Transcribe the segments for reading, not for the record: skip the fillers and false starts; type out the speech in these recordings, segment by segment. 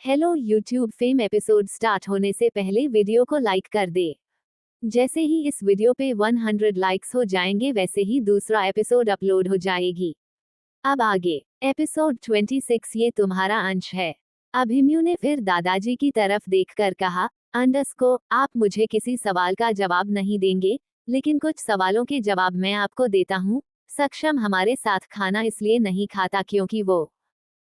Hello YouTube fame episode start होने से पहले वीडियो को लाइक कर दे। जैसे ही इस वीडियो पे 100 लाइक्स हो जाएंगे वैसे ही दूसरा एपिसोड अपलोड हो जाएगी। अब आगे एपिसोड 26 ये तुम्हारा अंश है। अभिमन्यु ने फिर दादाजी की तरफ देखकर कहा, अंडस्को आप मुझे किसी सवाल का जवाब नहीं देंगे, लेकिन कुछ सवालों के जवाब मैं आपको देता हूँ। सक्षम हमारे साथ खाना इसलिए नहीं खाता क्योंकि वो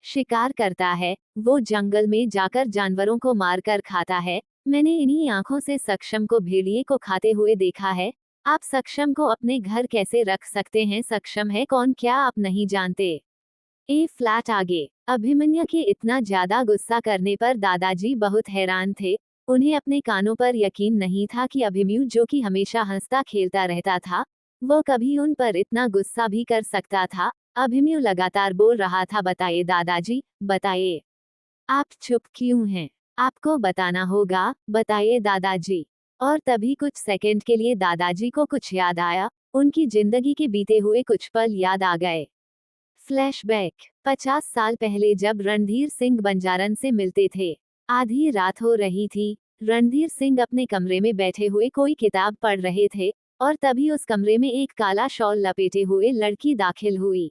शिकार करता है, वो जंगल में जाकर जानवरों को मारकर खाता है। मैंने इन्हीं आंखों से सक्षम को भेड़िए को खाते हुए देखा है। आप सक्षम को अपने घर कैसे रख सकते हैं? सक्षम है कौन, क्या आप नहीं जानते? ए फ्लैट आगे अभिमन्यु के इतना ज्यादा गुस्सा करने पर दादाजी बहुत हैरान थे। उन्हें अपने कानों पर यकीन नहीं था कि अभिमन्यु, जो कि हमेशा हंसता खेलता रहता था, वो कभी उन पर इतना गुस्सा भी कर सकता था। अभिमन्यु लगातार बोल रहा था, बताइए दादाजी, बताइए। आप चुप क्यों हैं? आपको बताना होगा, बताइए दादाजी। और तभी कुछ सेकंड के लिए दादाजी को कुछ याद आया। उनकी जिंदगी के बीते हुए कुछ पल याद आ गए। फ्लैशबैक 50 साल पहले जब रणधीर सिंह बंजारन से मिलते थे। आधी रात हो रही थी। रणधीर सिंह अपने कमरे में बैठे हुए कोई किताब पढ़ रहे थे और तभी उस कमरे में एक काला शॉल लपेटे हुए लड़की दाखिल हुई।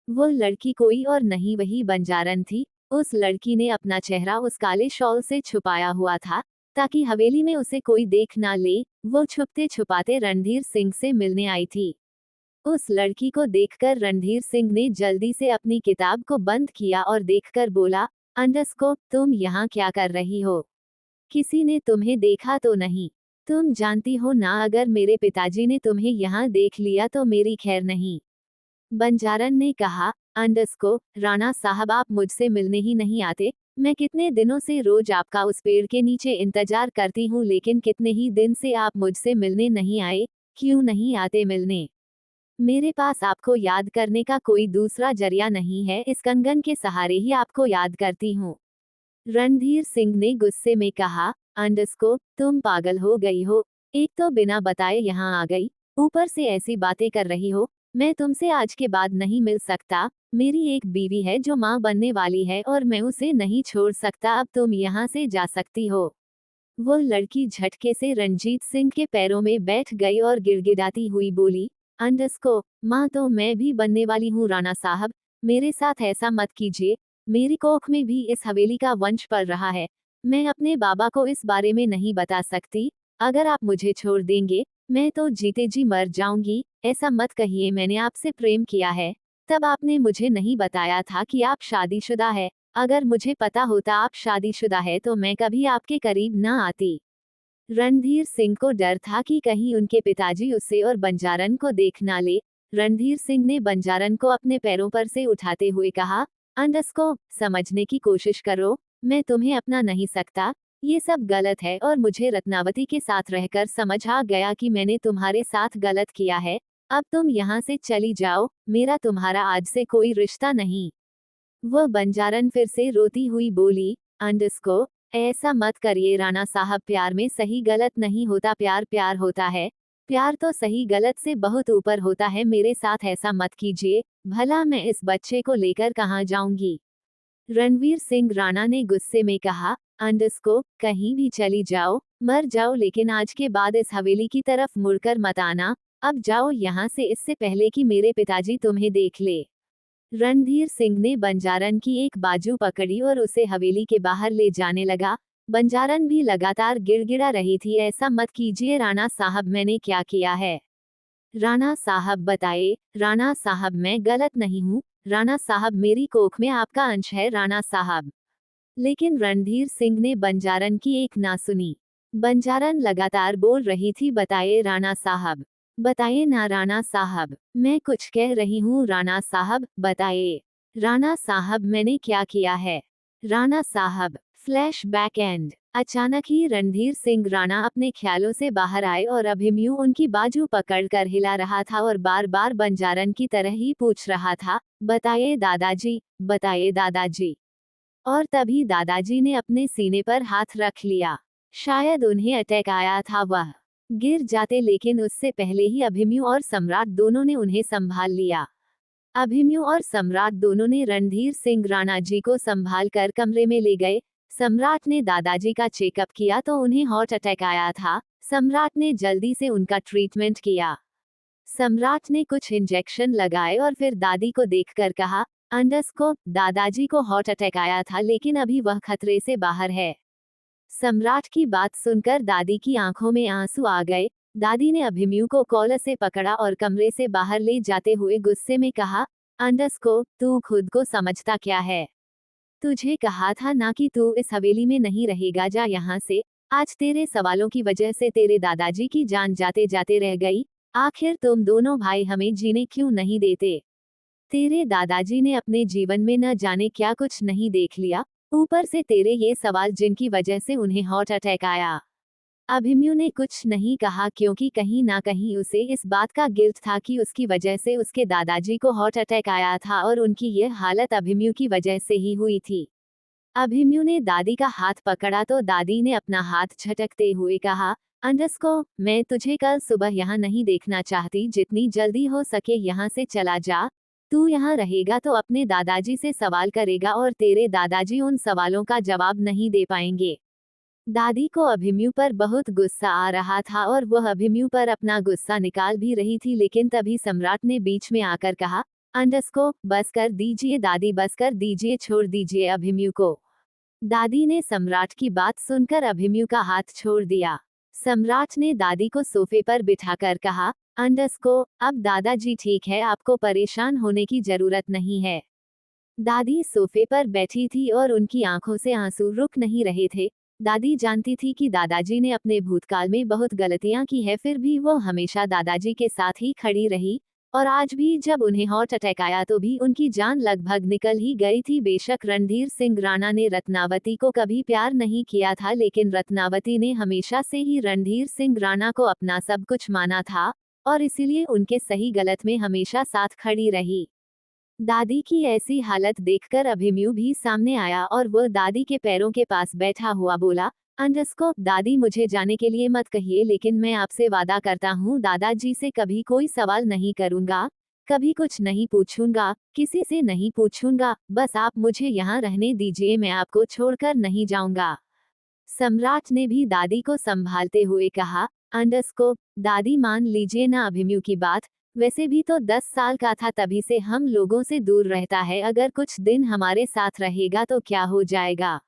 वो लड़की कोई और नहीं, वही बंजारन थी। उस लड़की ने अपना चेहरा उस काले शॉल से छुपाया हुआ था ताकि हवेली में उसे कोई देख ना ले। वो छुपते छुपाते रणधीर सिंह से मिलने आई थी। उस लड़की को देखकर रणधीर सिंह ने जल्दी से अपनी किताब को बंद किया और देखकर बोला, अंडस्को तुम यहाँ क्या कर रही हो? किसी ने तुम्हें देखा तो नहीं? तुम जानती हो ना, अगर मेरे पिताजी ने तुम्हें यहाँ देख लिया तो मेरी खैर नहीं। बंजारन ने कहा, अंडस्को राणा साहब आप मुझसे मिलने ही नहीं आते। मैं कितने दिनों से रोज आपका उस पेड़ के नीचे इंतजार करती हूँ, लेकिन कितने ही दिन से आप मुझसे मिलने नहीं आए। क्यों नहीं आते मिलने? मेरे पास आपको याद करने का कोई दूसरा जरिया नहीं है, इस कंगन के सहारे ही आपको याद करती हूँ। रणधीर सिंह ने गुस्से में कहा, अंडस्को तुम पागल हो गई हो। एक तो बिना बताए यहाँ आ गई, ऊपर से ऐसी बातें कर रही हो। मैं तुमसे आज के बाद नहीं मिल सकता। मेरी एक बीवी है जो माँ बनने वाली है और मैं उसे नहीं छोड़ सकता। अब तुम यहाँ से जा सकती हो। वो लड़की झटके से रणजीत सिंह के पैरों में बैठ गई और गिड़गिड़ाती हुई बोली, अंडस्को माँ तो मैं भी बनने वाली हूँ। राणा साहब मेरे साथ ऐसा मत कीजिए। मेरी कोख में भी इस हवेली का वंश पल रहा है। मैं अपने बाबा को इस बारे में नहीं बता सकती। अगर आप मुझे छोड़ देंगे मैं तो जीते जी मर जाऊंगी। ऐसा मत कहिए, मैंने आपसे प्रेम किया है। तब आपने मुझे नहीं बताया था कि आप शादीशुदा है। अगर मुझे पता होता आप शादीशुदा है तो मैं कभी आपके करीब न आती। रणधीर सिंह को डर था कि कहीं उनके पिताजी उसे और बंजारन को देख ना ले। रणधीर सिंह ने बंजारन को अपने पैरों पर से उठाते हुए कहा, अंडस्को समझने की कोशिश करो। मैं तुम्हें अपना नहीं सकता। ये सब गलत है और मुझे रत्नावती के साथ रहकर समझ आ गया कि मैंने तुम्हारे साथ गलत किया है। अब तुम यहाँ से चली जाओ, मेरा तुम्हारा आज से कोई रिश्ता नहीं। वह बंजारन फिर से रोती हुई बोली, अंडस्को ऐसा मत करिए राणा साहब, प्यार में सही गलत नहीं होता। प्यार प्यार होता है। प्यार तो सही गलत से बहुत ऊपर होता है। मेरे साथ ऐसा मत कीजिए, भला मैं इस बच्चे को लेकर कहाँ जाऊंगी? रणवीर सिंह राणा ने गुस्से में कहा, अंडस्को कहीं भी चली जाओ, मर जाओ, लेकिन आज के बाद इस हवेली की तरफ मुड़कर मत आना। अब जाओ यहाँ से, इससे पहले कि मेरे पिताजी तुम्हें देख ले। रणधीर सिंह ने बंजारन की एक बाजू पकड़ी और उसे हवेली के बाहर ले जाने लगा। बंजारन भी लगातार गिड़गिड़ा रही थी, ऐसा मत कीजिए राणा साहब, मैंने क्या किया है? राणा साहब बताइए। राणा साहब मैं गलत नहीं हूँ। राणा साहब मेरी कोख में आपका अंश है राणा साहब। लेकिन रणधीर सिंह ने बंजारन की एक ना सुनी। बंजारन लगातार बोल रही थी, बताइए राणा साहब, बताइए ना राणा साहब, मैं कुछ कह रही हूँ राणा साहब, बताइए। राणा साहब मैंने क्या किया है? राणा साहब फ्लैश बैक एंड अचानक ही रणधीर सिंह राणा अपने ख्यालों से बाहर आए और अभिमन्यु उनकी बाजू पकड़कर हिला रहा था और बार बार बंजारन की तरह ही पूछ रहा था, बताइए दादाजी, बताइए दादाजी। और तभी दादाजी ने अपने सीने पर हाथ रख लिया। शायद उन्हें अटैक आया था, वह गिर जाते, लेकिन उससे पहले ही अभिमन्यु और सम्राट दोनों ने उन्हें संभाल लिया। अभिमन्यु और सम्राट दोनों ने रणधीर सिंह राणा जी को संभाल कर कमरे में ले गए। सम्राट ने दादाजी का चेकअप किया तो उन्हें हार्ट अटैक आया था। सम्राट ने जल्दी से उनका ट्रीटमेंट किया। सम्राट ने कुछ इंजेक्शन लगाए और फिर दादी को देखकर कहा, अंडरस्कोप, दादाजी को हार्ट अटैक आया था लेकिन अभी वह खतरे से बाहर है। सम्राट की बात सुनकर दादी की आंखों में आंसू आ गए। दादी ने अभिमन्यु को कॉलर से पकड़ा और कमरे से बाहर ले जाते हुए गुस्से में कहा, अंडरस्कोप, तू खुद को समझता क्या है? तुझे कहा था ना कि तू इस हवेली में नहीं रहेगा, जा यहाँ से। आज तेरे सवालों की वजह से तेरे दादाजी की जान जाते जाते रह गई। आखिर तुम दोनों भाई हमें जीने क्यों नहीं देते? तेरे दादाजी ने अपने जीवन में न जाने क्या कुछ नहीं देख लिया, ऊपर से तेरे ये सवाल जिनकी वजह से उन्हें हार्ट अटैक आया। अभिमन्यु ने कुछ नहीं कहा क्योंकि कहीं ना कहीं उसे इस बात का गिल्ट था कि उसकी वजह से उसके दादाजी को हार्ट अटैक आया था और उनकी यह हालत अभिमन्यु की वजह से ही हुई थी। अभिमन्यु ने दादी का हाथ पकड़ा तो दादी ने अपना हाथ झटकते हुए कहा, अंडरस्कोप, मैं तुझे कल सुबह यहाँ नहीं देखना चाहती। जितनी जल्दी हो सके यहाँ से चला जा। तू यहाँ रहेगा तो अपने दादाजी से सवाल करेगा और तेरे दादाजी उन सवालों का जवाब नहीं दे पाएंगे। दादी को अभिमन्यु पर बहुत गुस्सा आ रहा था और वह अभिमन्यु पर अपना गुस्सा निकाल भी रही थी, लेकिन तभी सम्राट ने बीच में आकर कहा, अंडरस्कोप, बस कर दीजिए दादी, बस कर दीजिए, छोड़ दीजिए अभिमन्यु को। दादी ने सम्राट की बात सुनकर अभिमन्यु का हाथ छोड़ दिया। सम्राट ने दादी को सोफे पर बिठाकर कहा, अंडरस्कोप, अब दादाजी ठीक है, आपको परेशान होने की जरूरत नहीं है। दादी सोफे पर बैठी थी और उनकी आंखों से आंसू रुक नहीं रहे थे। दादी जानती थी कि दादाजी ने अपने भूतकाल में बहुत गलतियां की है, फिर भी वो हमेशा दादाजी के साथ ही खड़ी रही। और आज भी जब उन्हें हार्ट अटैक आया तो भी उनकी जान लगभग निकल ही गई थी। बेशक रणधीर सिंह राणा ने रत्नावती को कभी प्यार नहीं किया था, लेकिन रत्नावती ने हमेशा से ही रणधीर सिंह राणा को अपना सब कुछ माना था और इसीलिए उनके सही गलत में हमेशा साथ खड़ी रही। दादी की ऐसी हालत देखकर अभिमन्यु भी सामने आया और वह दादी के पैरों के पास बैठा हुआ बोला, अंडरस्कोप, दादी, मुझे जाने के लिए मत कहिए, लेकिन मैं आपसे वादा करता हूँ दादाजी से कभी कोई सवाल नहीं करूंगा, कभी कुछ नहीं पूछूंगा, किसी से नहीं पूछूंगा। बस आप मुझे यहाँ रहने दीजिए, मैं आपको छोड़कर नहीं जाऊंगा। सम्राट ने भी दादी को संभालते हुए कहा, अंडरस्कोप, दादी, मान लीजिए ना अभिमन्यु की बात, वैसे भी तो 10 साल का था, तभी से हम लोगों से दूर रहता है। अगर कुछ दिन हमारे साथ रहेगा तो क्या हो जाएगा?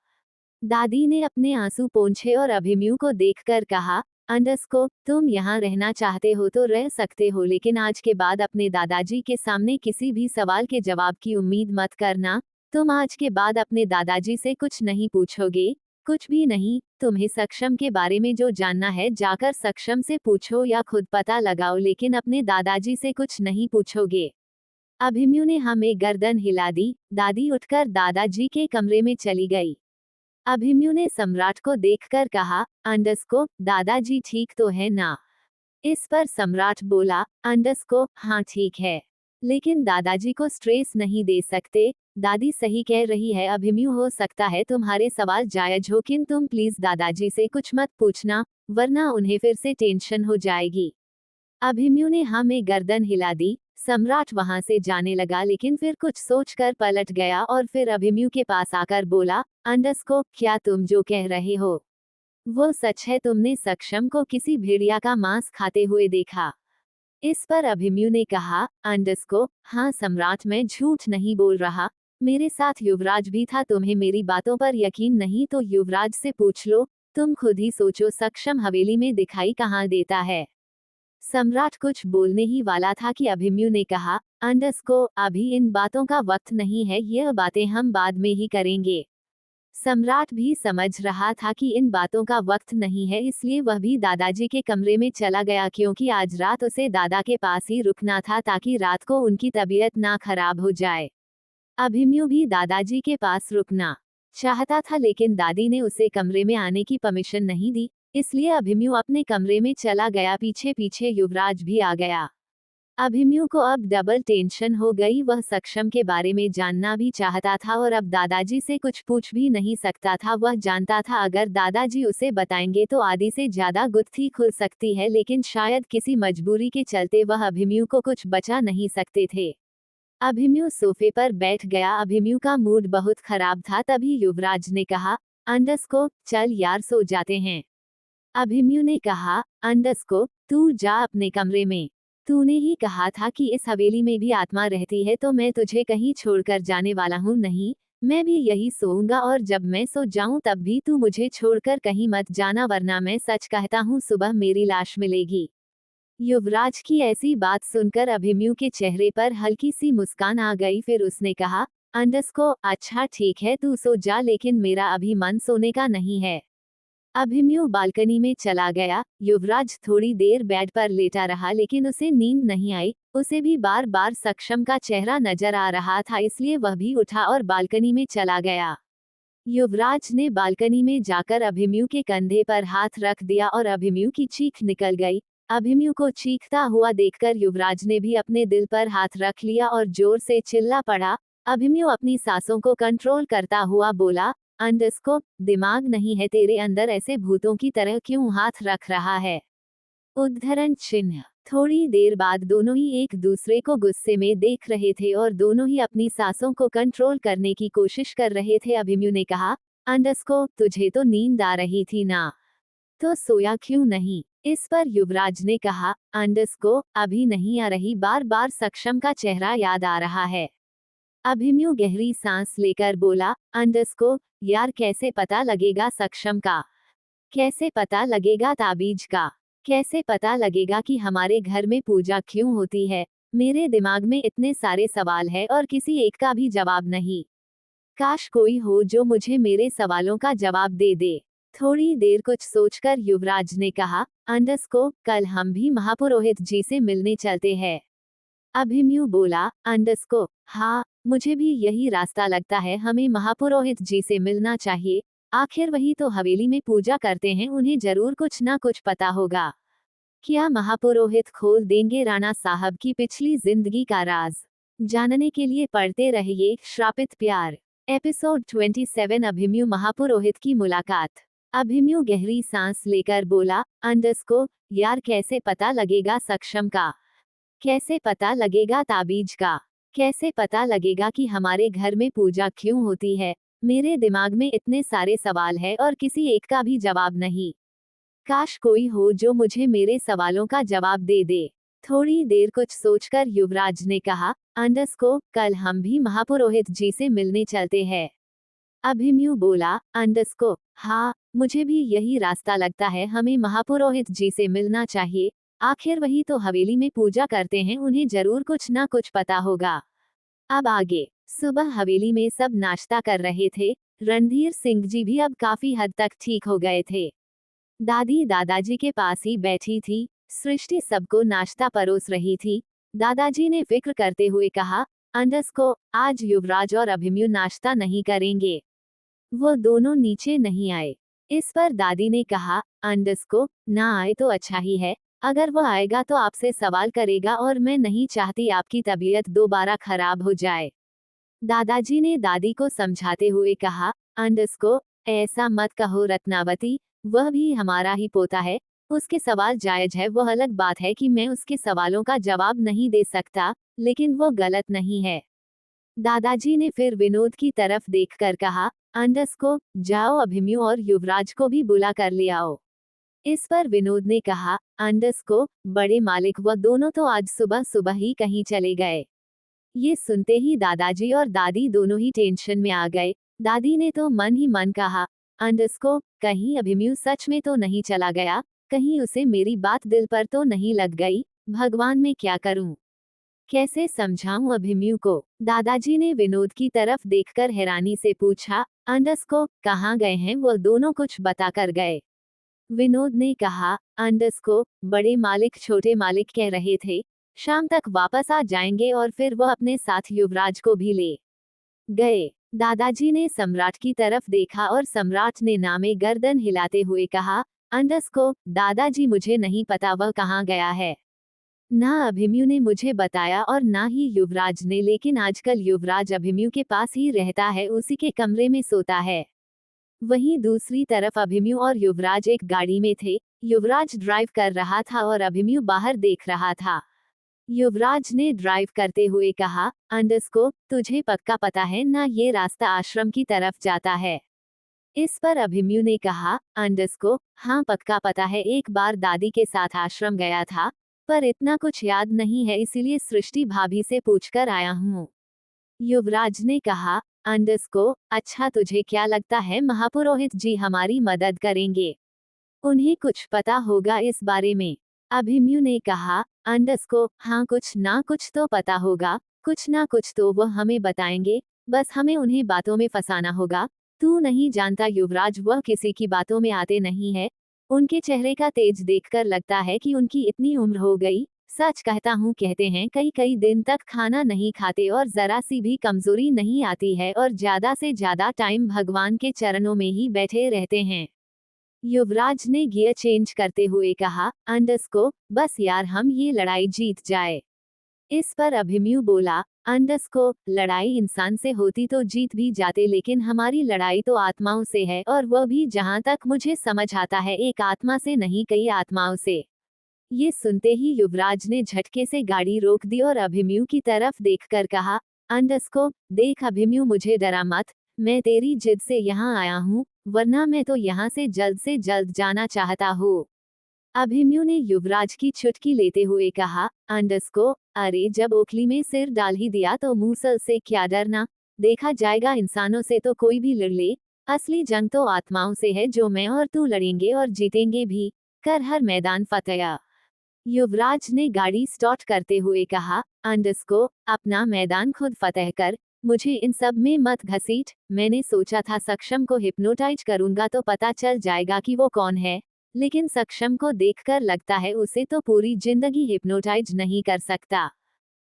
दादी ने अपने आंसू पोंछे और अभिमन्यु को देखकर कहा, अंडरस्कोप, तुम यहाँ रहना चाहते हो तो रह सकते हो, लेकिन आज के बाद अपने दादाजी के सामने किसी भी सवाल के जवाब की उम्मीद मत करना। तुम आज के बाद अपने दादाजी से कुछ नहीं पूछोगे, कुछ भी नहीं। तुम्हें सक्षम के बारे में जो जानना है जाकर सक्षम से पूछो या खुद पता लगाओ, लेकिन अपने दादाजी से कुछ नहीं पूछोगे। अभिमन्यु ने हमें गर्दन हिला दी। दादी उठकर दादाजी के कमरे में चली गई। अभिमन्यु ने सम्राट को देखकर कहा, अंडरस्कोप, दादाजी ठीक तो है ना? इस पर सम्राट बोला, अंडरस्कोप, हाँ ठीक है, लेकिन दादाजी को स्ट्रेस नहीं दे सकते। दादी सही कह रही है अभिमन्यु, हो सकता है तुम्हारे सवाल जायज हो, किंतु तुम प्लीज दादाजी से कुछ मत पूछना, वरना उन्हें फिर से टेंशन हो जाएगी। अभिमन्यु ने हाँ में गर्दन हिला दी। सम्राट वहां से जाने लगा, लेकिन फिर कुछ सोचकर पलट गया और फिर अभिमन्यु के पास आकर बोला, अंडरस्कोप, क्या तुम जो कह रहे हो वो सच है? तुमने सक्षम को किसी भेड़िया का मांस खाते हुए देखा? इस पर अभिमन्यु ने कहा, अंडरस्कोप, हाँ सम्राट, मैं झूठ नहीं बोल रहा, मेरे साथ युवराज भी था। तुम्हें मेरी बातों पर यकीन नहीं तो युवराज से पूछ लो, तुम खुद ही सोचो, सक्षम हवेली में दिखाई कहाँ देता है? सम्राट कुछ बोलने ही वाला था कि अभिमन्यु ने कहा, अंडरस्कोप, अभी इन बातों का वक्त नहीं है, यह बातें हम बाद में ही करेंगे। सम्राट भी समझ रहा था कि इन बातों का वक्त नहीं है, इसलिए वह भी दादाजी के कमरे में चला गया, क्योंकि आज रात उसे दादा के पास ही रुकना था ताकि रात को उनकी तबीयत ना खराब हो जाए। अभिमन्यु भी दादाजी के पास रुकना चाहता था, लेकिन दादी ने उसे कमरे में आने की परमिशन नहीं दी, इसलिए अभिमन्यु अपने कमरे में चला गया। पीछे पीछे युवराज भी आ गया। अभिमन्यु को अब डबल टेंशन हो गई। वह सक्षम के बारे में जानना भी चाहता था और अब दादाजी से कुछ पूछ भी नहीं सकता था। वह जानता था अगर दादाजी उसे बताएंगे तो आधी से ज्यादा गुत्थी खुल सकती है, लेकिन शायद किसी मजबूरी के चलते वह अभिमन्यु को कुछ बचा नहीं सकते थे। अभिमन्यु सोफे पर बैठ गया। अभिमन्यु का मूड बहुत खराब था। तभी युवराज ने कहा, अंडरस्कोप चल यार सो जाते हैं। अभिमन्यु ने कहा, अंडरस्कोप तू जा अपने कमरे में। तूने ही कहा था कि इस हवेली में भी आत्मा रहती है, तो मैं तुझे कहीं छोड़कर जाने वाला हूँ नहीं। मैं भी यही सोऊंगा और जब मैं सो जाऊं तब भी तू मुझे छोड़कर कहीं मत जाना, वरना मैं सच कहता हूँ सुबह मेरी लाश मिलेगी। युवराज की ऐसी बात सुनकर अभिमन्यु के चेहरे पर हल्की सी मुस्कान आ गई। फिर उसने कहा, अंडरस्कोप अच्छा ठीक है तू सो जा, लेकिन मेरा अभी मन सोने का नहीं है। अभिमन्यु बालकनी में चला गया। युवराज थोड़ी देर बेड पर लेटा रहा, लेकिन उसे नींद नहीं आई। उसे भी बार बार सक्षम का चेहरा नजर आ रहा था, इसलिए वह भी उठा और बालकनी में चला गया। युवराज ने बालकनी में जाकर अभिमन्यु के कंधे पर हाथ रख दिया और अभिमन्यु की चीख निकल गई। अभिमन्यु को चीखता हुआ देखकर युवराज ने भी अपने दिल पर हाथ रख लिया और जोर से चिल्ला पड़ा। अभिमन्यु अपनी सांसों को कंट्रोल करता हुआ बोला, अंडरस्कोप दिमाग नहीं है तेरे अंदर, ऐसे भूतों की तरह क्यों हाथ रख रहा है? उद्धरण चिन्ह। थोड़ी देर बाद दोनों ही एक दूसरे को गुस्से में देख रहे थे और दोनों ही अपनी सांसों को कंट्रोल करने की कोशिश कर रहे थे। अभिमन्यु ने कहा, अंडरस्कोप तुझे तो नींद आ रही थी ना, तो सोया क्यों नहीं? इस पर युवराज ने कहा, अंडरस्कोप अभी नहीं आ रही, बार बार सक्षम का चेहरा याद आ रहा है। अभिमन्यु गहरी सांस लेकर बोला, अंडरस्कोप यार कैसे पता लगेगा सक्षम का? कैसे पता लगेगा ताबीज का? कैसे पता लगेगा कि हमारे घर में पूजा क्यों होती है? मेरे दिमाग में इतने सारे सवाल है और किसी एक का भी जवाब नहीं। काश कोई हो जो मुझे मेरे सवालों का जवाब दे दे। थोड़ी देर कुछ सोचकर युवराज ने कहा, अंडरस्कोप कल हम भी महापुरोहित जी से मिलने चलते हैं। अभिमन्यु बोला, अंडरस्कोप हाँ, मुझे भी यही रास्ता लगता है, हमें महापुरोहित जी से मिलना चाहिए। आखिर वही तो हवेली में पूजा करते हैं, उन्हें जरूर कुछ ना कुछ पता होगा। क्या महापुरोहित खोल देंगे राणा साहब की पिछली जिंदगी का राज? जानने के लिए पढ़ते रहिए श्रापित प्यार। एपिसोड 27 अभिमन्यु महापुरोहित की मुलाकात। अभिमन्यु गहरी सांस लेकर बोला, अंडरस्कोप यार कैसे पता लगेगा सक्षम का? कैसे पता लगेगा ताबीज का? कैसे पता लगेगा कि हमारे घर में पूजा क्यों होती है? मेरे दिमाग में इतने सारे सवाल है और किसी एक का भी जवाब नहीं। काश कोई हो जो मुझे मेरे सवालों का जवाब दे दे। थोड़ी देर कुछ सोचकर युवराज ने कहा, अंडरस्कोप कल हम भी महापुरोहित जी से मिलने चलते हैं। अभिमन्यु बोला, अंडरस्कोप हाँ, मुझे भी यही रास्ता लगता है, हमें महापुरोहित जी से मिलना चाहिए। आखिर वही तो हवेली में पूजा करते हैं, उन्हें जरूर कुछ ना कुछ पता होगा। अब आगे। सुबह हवेली में सब नाश्ता कर रहे थे। रणधीर सिंह जी भी अब काफी हद तक ठीक हो गए थे। दादी दादाजी के पास ही बैठी थी। सृष्टि सबको नाश्ता परोस रही थी। दादाजी ने फिक्र करते हुए कहा, अंडरस्कोप आज युवराज और अभिमन्यु नाश्ता नहीं करेंगे। वो दोनों नीचे नहीं आए। इस पर दादी ने कहा, अंडरस्कोप ना आए तो अच्छा ही है, अगर वो आएगा तो आपसे सवाल करेगा और मैं नहीं चाहती आपकी तबीयत दोबारा खराब हो जाए। दादाजी ने दादी को समझाते हुए कहा, अंडरस्कोप ऐसा मत कहो रत्नावती, वह भी हमारा ही पोता है। उसके सवाल जायज है, वह अलग बात है कि मैं उसके सवालों का जवाब नहीं दे सकता, लेकिन वो गलत नहीं है। दादाजी ने फिर विनोद की तरफ देखकर कहा, अंडरस्कोप जाओ अभिमन्यु और युवराज को भी बुला कर ले आओ। इस पर विनोद ने कहा, अंडरस्कोप बड़े मालिक वह दोनों तो आज सुबह सुबह ही कहीं चले गए। ये सुनते ही दादाजी और दादी दोनों ही टेंशन में आ गए। दादी ने तो मन ही मन कहा, अंडरस्कोप कहीं अभिमन्यु सच में तो नहीं चला गया, कहीं उसे मेरी बात दिल पर तो नहीं लग गई। भगवान मैं क्या करूं? कैसे समझाऊं अभिमन्यु को? दादाजी ने विनोद की तरफ देखकर हैरानी से पूछा, अंडरस्कोप कहाँ गए हैं वो दोनों, कुछ बता कर गए? विनोद ने कहा, अंडरस्कोप बड़े मालिक छोटे मालिक कह रहे थे, शाम तक वापस आ जाएंगे और फिर वह अपने साथ युवराज को भी ले गए। दादाजी ने सम्राट की तरफ देखा और सम्राट ने नामे गर्दन हिलाते हुए कहा, अंडरस्कोप दादाजी मुझे नहीं पता वह कहाँ गया है। ना अभिमन्यु ने मुझे बताया और ना ही युवराज ने, लेकिन आजकल युवराज अभिमन्यु के पास ही रहता है, उसी के कमरे में सोता है। वहीं दूसरी तरफ अभिमन्यु और युवराज एक गाड़ी में थे। युवराज ड्राइव कर रहा था और अभिमन्यु बाहर देख रहा था। युवराज ने ड्राइव करते हुए कहा, अंडरस्कोप तुझे पक्का पता है ना ये रास्ता आश्रम की तरफ जाता है? इस पर अभिमन्यु ने कहा, अंडस्को, हाँ पक्का पता है, एक बार दादी के साथ आश्रम गया था, पर इतना कुछ याद नहीं है, इसीलिए सृष्टि भाभी से पूछकर आया हूँ। युवराज ने कहा, अंडस्को, अच्छा तुझे क्या लगता है महापुरोहित जी हमारी मदद करेंगे? उन्हें कुछ पता होगा इस बारे में। अभिमन्यु ने कहा, अंडस्को, हाँ कुछ ना कुछ तो पता होगा, कुछ ना कुछ तो वह हमें बताएंगे, बस हमें उन्हें बातों में फंसाना होगा। तू नहीं जानता युवराज, वह किसी की बातों में आते नहीं है। उनके चेहरे का तेज देखकर लगता है कि उनकी इतनी उम्र हो गई। सच कहता हूँ, कहते हैं कई कई दिन तक खाना नहीं खाते और जरा सी भी कमजोरी नहीं आती है और ज्यादा से ज्यादा टाइम भगवान के चरणों में ही बैठे रहते हैं। युवराज ने गियर चेंज करते हुए कहा, अंडस्को, बस यार हम ये लड़ाई जीत जाए। इस पर अभिमन्यु बोला, अंडस्को, लड़ाई इंसान से होती तो जीत भी जाते, लेकिन हमारी लड़ाई तो आत्माओं से है, और वह भी जहां तक मुझे समझ आता है एक आत्मा से नहीं, कई आत्माओं से। ये सुनते ही युवराज ने झटके से गाड़ी रोक दी और अभिमन्यु की तरफ देखकर कहा, अंडस्को, देख अभिमन्यु, मुझे डरा मत, मैं तेरी जिद से यहाँ आया हूँ, वरना मैं तो यहाँ से जल्द जाना चाहता हूँ। अभिमन्यु ने युवराज की चुटकी लेते हुए कहा, अंडस्को, अरे जब ओखली में सिर डाल ही दिया तो मूसल से क्या डरना, देखा जाएगा, इंसानों से तो कोई भी लड़ ले, असली जंग तो आत्माओं से है, जो मैं और तू लड़ेंगे और जीतेंगे भी, कर हर मैदान फतेह। युवराज ने गाड़ी स्टार्ट करते हुए कहा, अंडस्को, अपना मैदान खुद फतेह कर, मुझे इन सब में मत घसीट। मैंने सोचा था सक्षम को हिप्नोटाइज करूंगा तो पता चल जाएगा कि वो कौन है, लेकिन सक्षम को देखकर लगता है उसे तो पूरी जिंदगी हिप्नोटाइज नहीं कर सकता।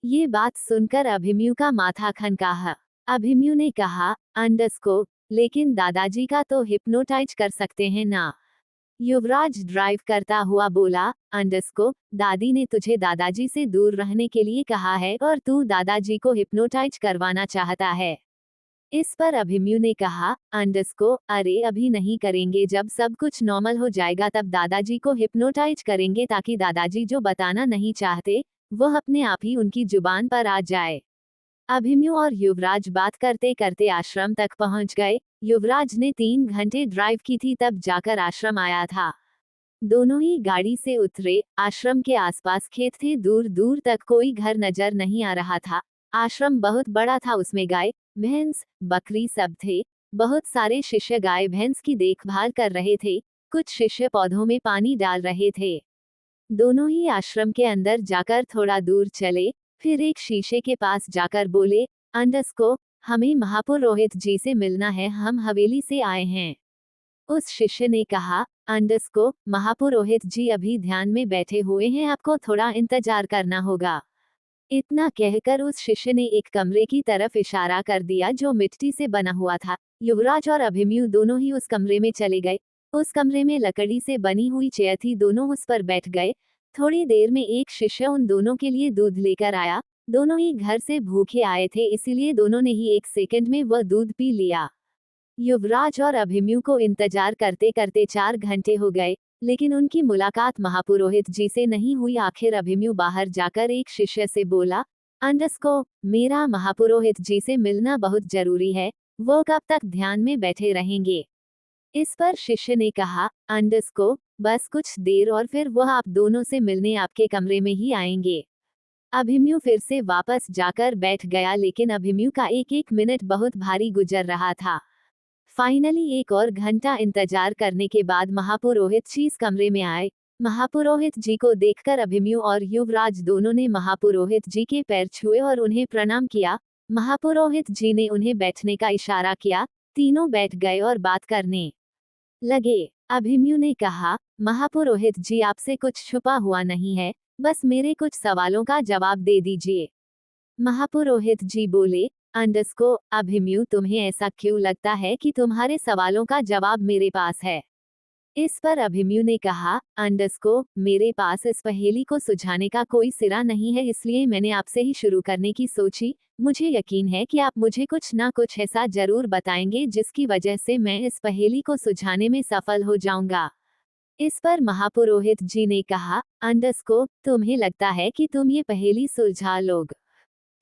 ये बात सुनकर अभिमन्यु का माथा खनका। अभिमन्यु ने कहा, अंडस्को, लेकिन दादाजी का तो हिप्नोटाइज कर सकते हैं ना? युवराज ड्राइव करता हुआ बोला, अंडस्को, दादी ने तुझे दादाजी से दूर रहने के लिए कहा है और तू दादाजी को हिप्नोटाइज करवाना चाहता है। इस पर अभिमन्यु ने कहा, अंडस्को, अरे अभी नहीं करेंगे, जब सब कुछ नॉर्मल हो जाएगा तब दादाजी को हिप्नोटाइज करेंगे, ताकि दादाजी जो बताना नहीं चाहते वह अपने आप ही उनकी जुबान पर आ जाए। अभिमन्यु और युवराज बात करते करते आश्रम तक पहुंच गए। युवराज ने 3 घंटे ड्राइव की थी तब जाकर आश्रम आया था। दोनों ही गाड़ी से उतरे। आश्रम के आसपास खेत थे, दूर दूर तक कोई घर नजर नहीं आ रहा था। आश्रम बहुत बड़ा था, उसमें गाय, भैंस, बकरी सब थे। बहुत सारे शिष्य गाय भैंस की देखभाल कर रहे थे, कुछ शिष्य पौधों में पानी डाल रहे थे। दोनों ही आश्रम के अंदर जाकर थोड़ा दूर चले, फिर एक शीशे के पास जाकर बोले, अंडस्को, हमें महापुरोहित जी से मिलना है, हम हवेली से आए हैं। उस शिष्य ने कहा, अंडस्को, महापुरोहित जी अभी ध्यान में बैठे हुए हैं, आपको थोड़ा इंतजार करना होगा। इतना कहकर उस शिष्य ने एक कमरे की तरफ इशारा कर दिया जो मिट्टी से बना हुआ था। युवराज और अभिमन्यु दोनों ही उस कमरे में चले गए। उस कमरे में लकड़ी से बनी हुई चेयर थी, दोनों उस पर बैठ गए। थोड़ी देर में एक शिष्य उन दोनों के लिए दूध लेकर आया। दोनों ही घर से भूखे आए थे, इसीलिए दोनों ने ही 1 सेकंड में वह दूध पी लिया। युवराज और अभिमन्यु को इंतजार करते करते 4 घंटे हो गए, लेकिन उनकी मुलाकात महापुरोहित जी से नहीं हुई। आखिर अभिमन्यु बाहर जाकर एक शिष्य से बोला, अंडस्को, मेरा महापुरोहित जी से मिलना बहुत जरूरी है, वो कब तक ध्यान में बैठे रहेंगे? इस पर शिष्य ने कहा, अंडस्को, बस कुछ देर और फिर वह आप दोनों से मिलने आपके कमरे में ही आएंगे। अभिमन्यु फिर से वापस जाकर बैठ गया, लेकिन अभिमन्यु का एक एक मिनट बहुत भारी गुजर रहा था। फाइनली 1 और घंटा इंतजार करने के बाद महापुरोहित जी इस कमरे में आए। महापुरोहित जी को देखकर अभिमन्यु और युवराज दोनों ने महापुरोहित जी के पैर छुए और उन्हें प्रणाम किया। महापुरोहित जी ने उन्हें बैठने का इशारा किया। तीनों बैठ गए और बात करने लगे। अभिमन्यु ने कहा, महापुरोहित जी, आपसे कुछ छुपा हुआ नहीं है, बस मेरे कुछ सवालों का जवाब दे दीजिए। महापुरोहित जी बोले, अंडस्को, अभिमन्यु, तुम्हें ऐसा क्यों लगता है कि तुम्हारे सवालों का जवाब मेरे पास है? इस पर अभिमन्यु ने कहा, अंडस्को, मेरे पास इस पहेली को सुलझाने का कोई सिरा नहीं है, इसलिए मैंने आपसे ही शुरू करने की सोची। मुझे यकीन है कि आप मुझे कुछ ना कुछ ऐसा जरूर बताएंगे जिसकी वजह से मैं इस पहेली को सुलझाने में सफल हो जाऊंगा। इस पर महापुरोहित जी ने कहा, अंडस्को, तुम्हें लगता है कि तुम ये पहेली सुलझा लोगे?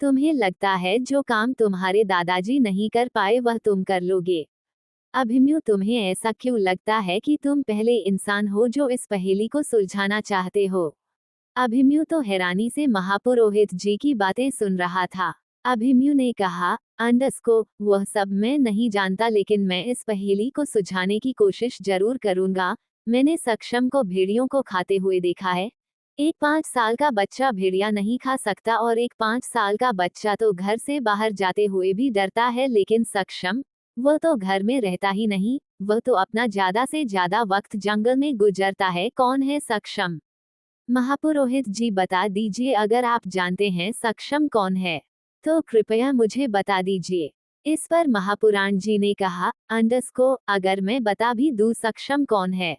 तुम्हें लगता है जो काम तुम्हारे दादाजी नहीं कर पाए वह तुम कर लोगे? अभिमन्यु, तुम्हें ऐसा क्यों लगता है कि तुम पहले इंसान हो जो इस पहेली को सुलझाना चाहते हो? अभिमन्यु तो हैरानी से महापुरोहित जी की बातें सुन रहा था। अभिमन्यु ने कहा, अंडस्को, वह सब मैं नहीं जानता, लेकिन मैं इस पहेली को सुलझाने की कोशिश जरूर करूंगा। मैंने सक्षम को भेड़ियों को खाते हुए देखा है। एक 5 साल का बच्चा भेड़िया नहीं खा सकता, और एक 5 साल का बच्चा तो घर से बाहर जाते हुए भी डरता है, लेकिन सक्षम, वह तो घर में रहता ही नहीं, वह तो अपना ज्यादा से ज्यादा वक्त जंगल में गुजरता है। कौन है सक्षम? महापुरोहित जी, बता दीजिए, अगर आप जानते हैं सक्षम कौन है तो कृपया मुझे बता दीजिए। इस पर महापुराण जी ने कहा, अंडस्को, अगर मैं बता भी दूं सक्षम कौन है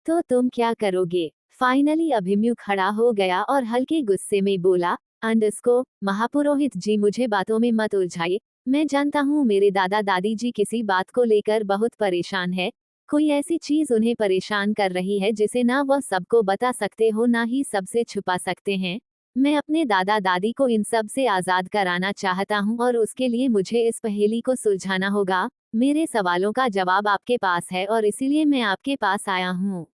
तो तुम क्या करोगे? फाइनली अभिमन्यु खड़ा हो गया और हल्के गुस्से में बोला, अंडस्को, महापुरोहित जी, मुझे बातों में मत उलझाइए। मैं जानता हूँ मेरे दादा दादी जी किसी बात को लेकर बहुत परेशान है। कोई ऐसी चीज उन्हें परेशान कर रही है जिसे ना वह सबको बता सकते हो ना ही सबसे छुपा सकते हैं। मैं अपने दादा दादी को इन सब से आजाद कराना चाहता हूँ, और उसके लिए मुझे इस पहेली को सुलझाना होगा। मेरे सवालों का जवाब आपके पास है और इसीलिए मैं आपके पास आया हूँ।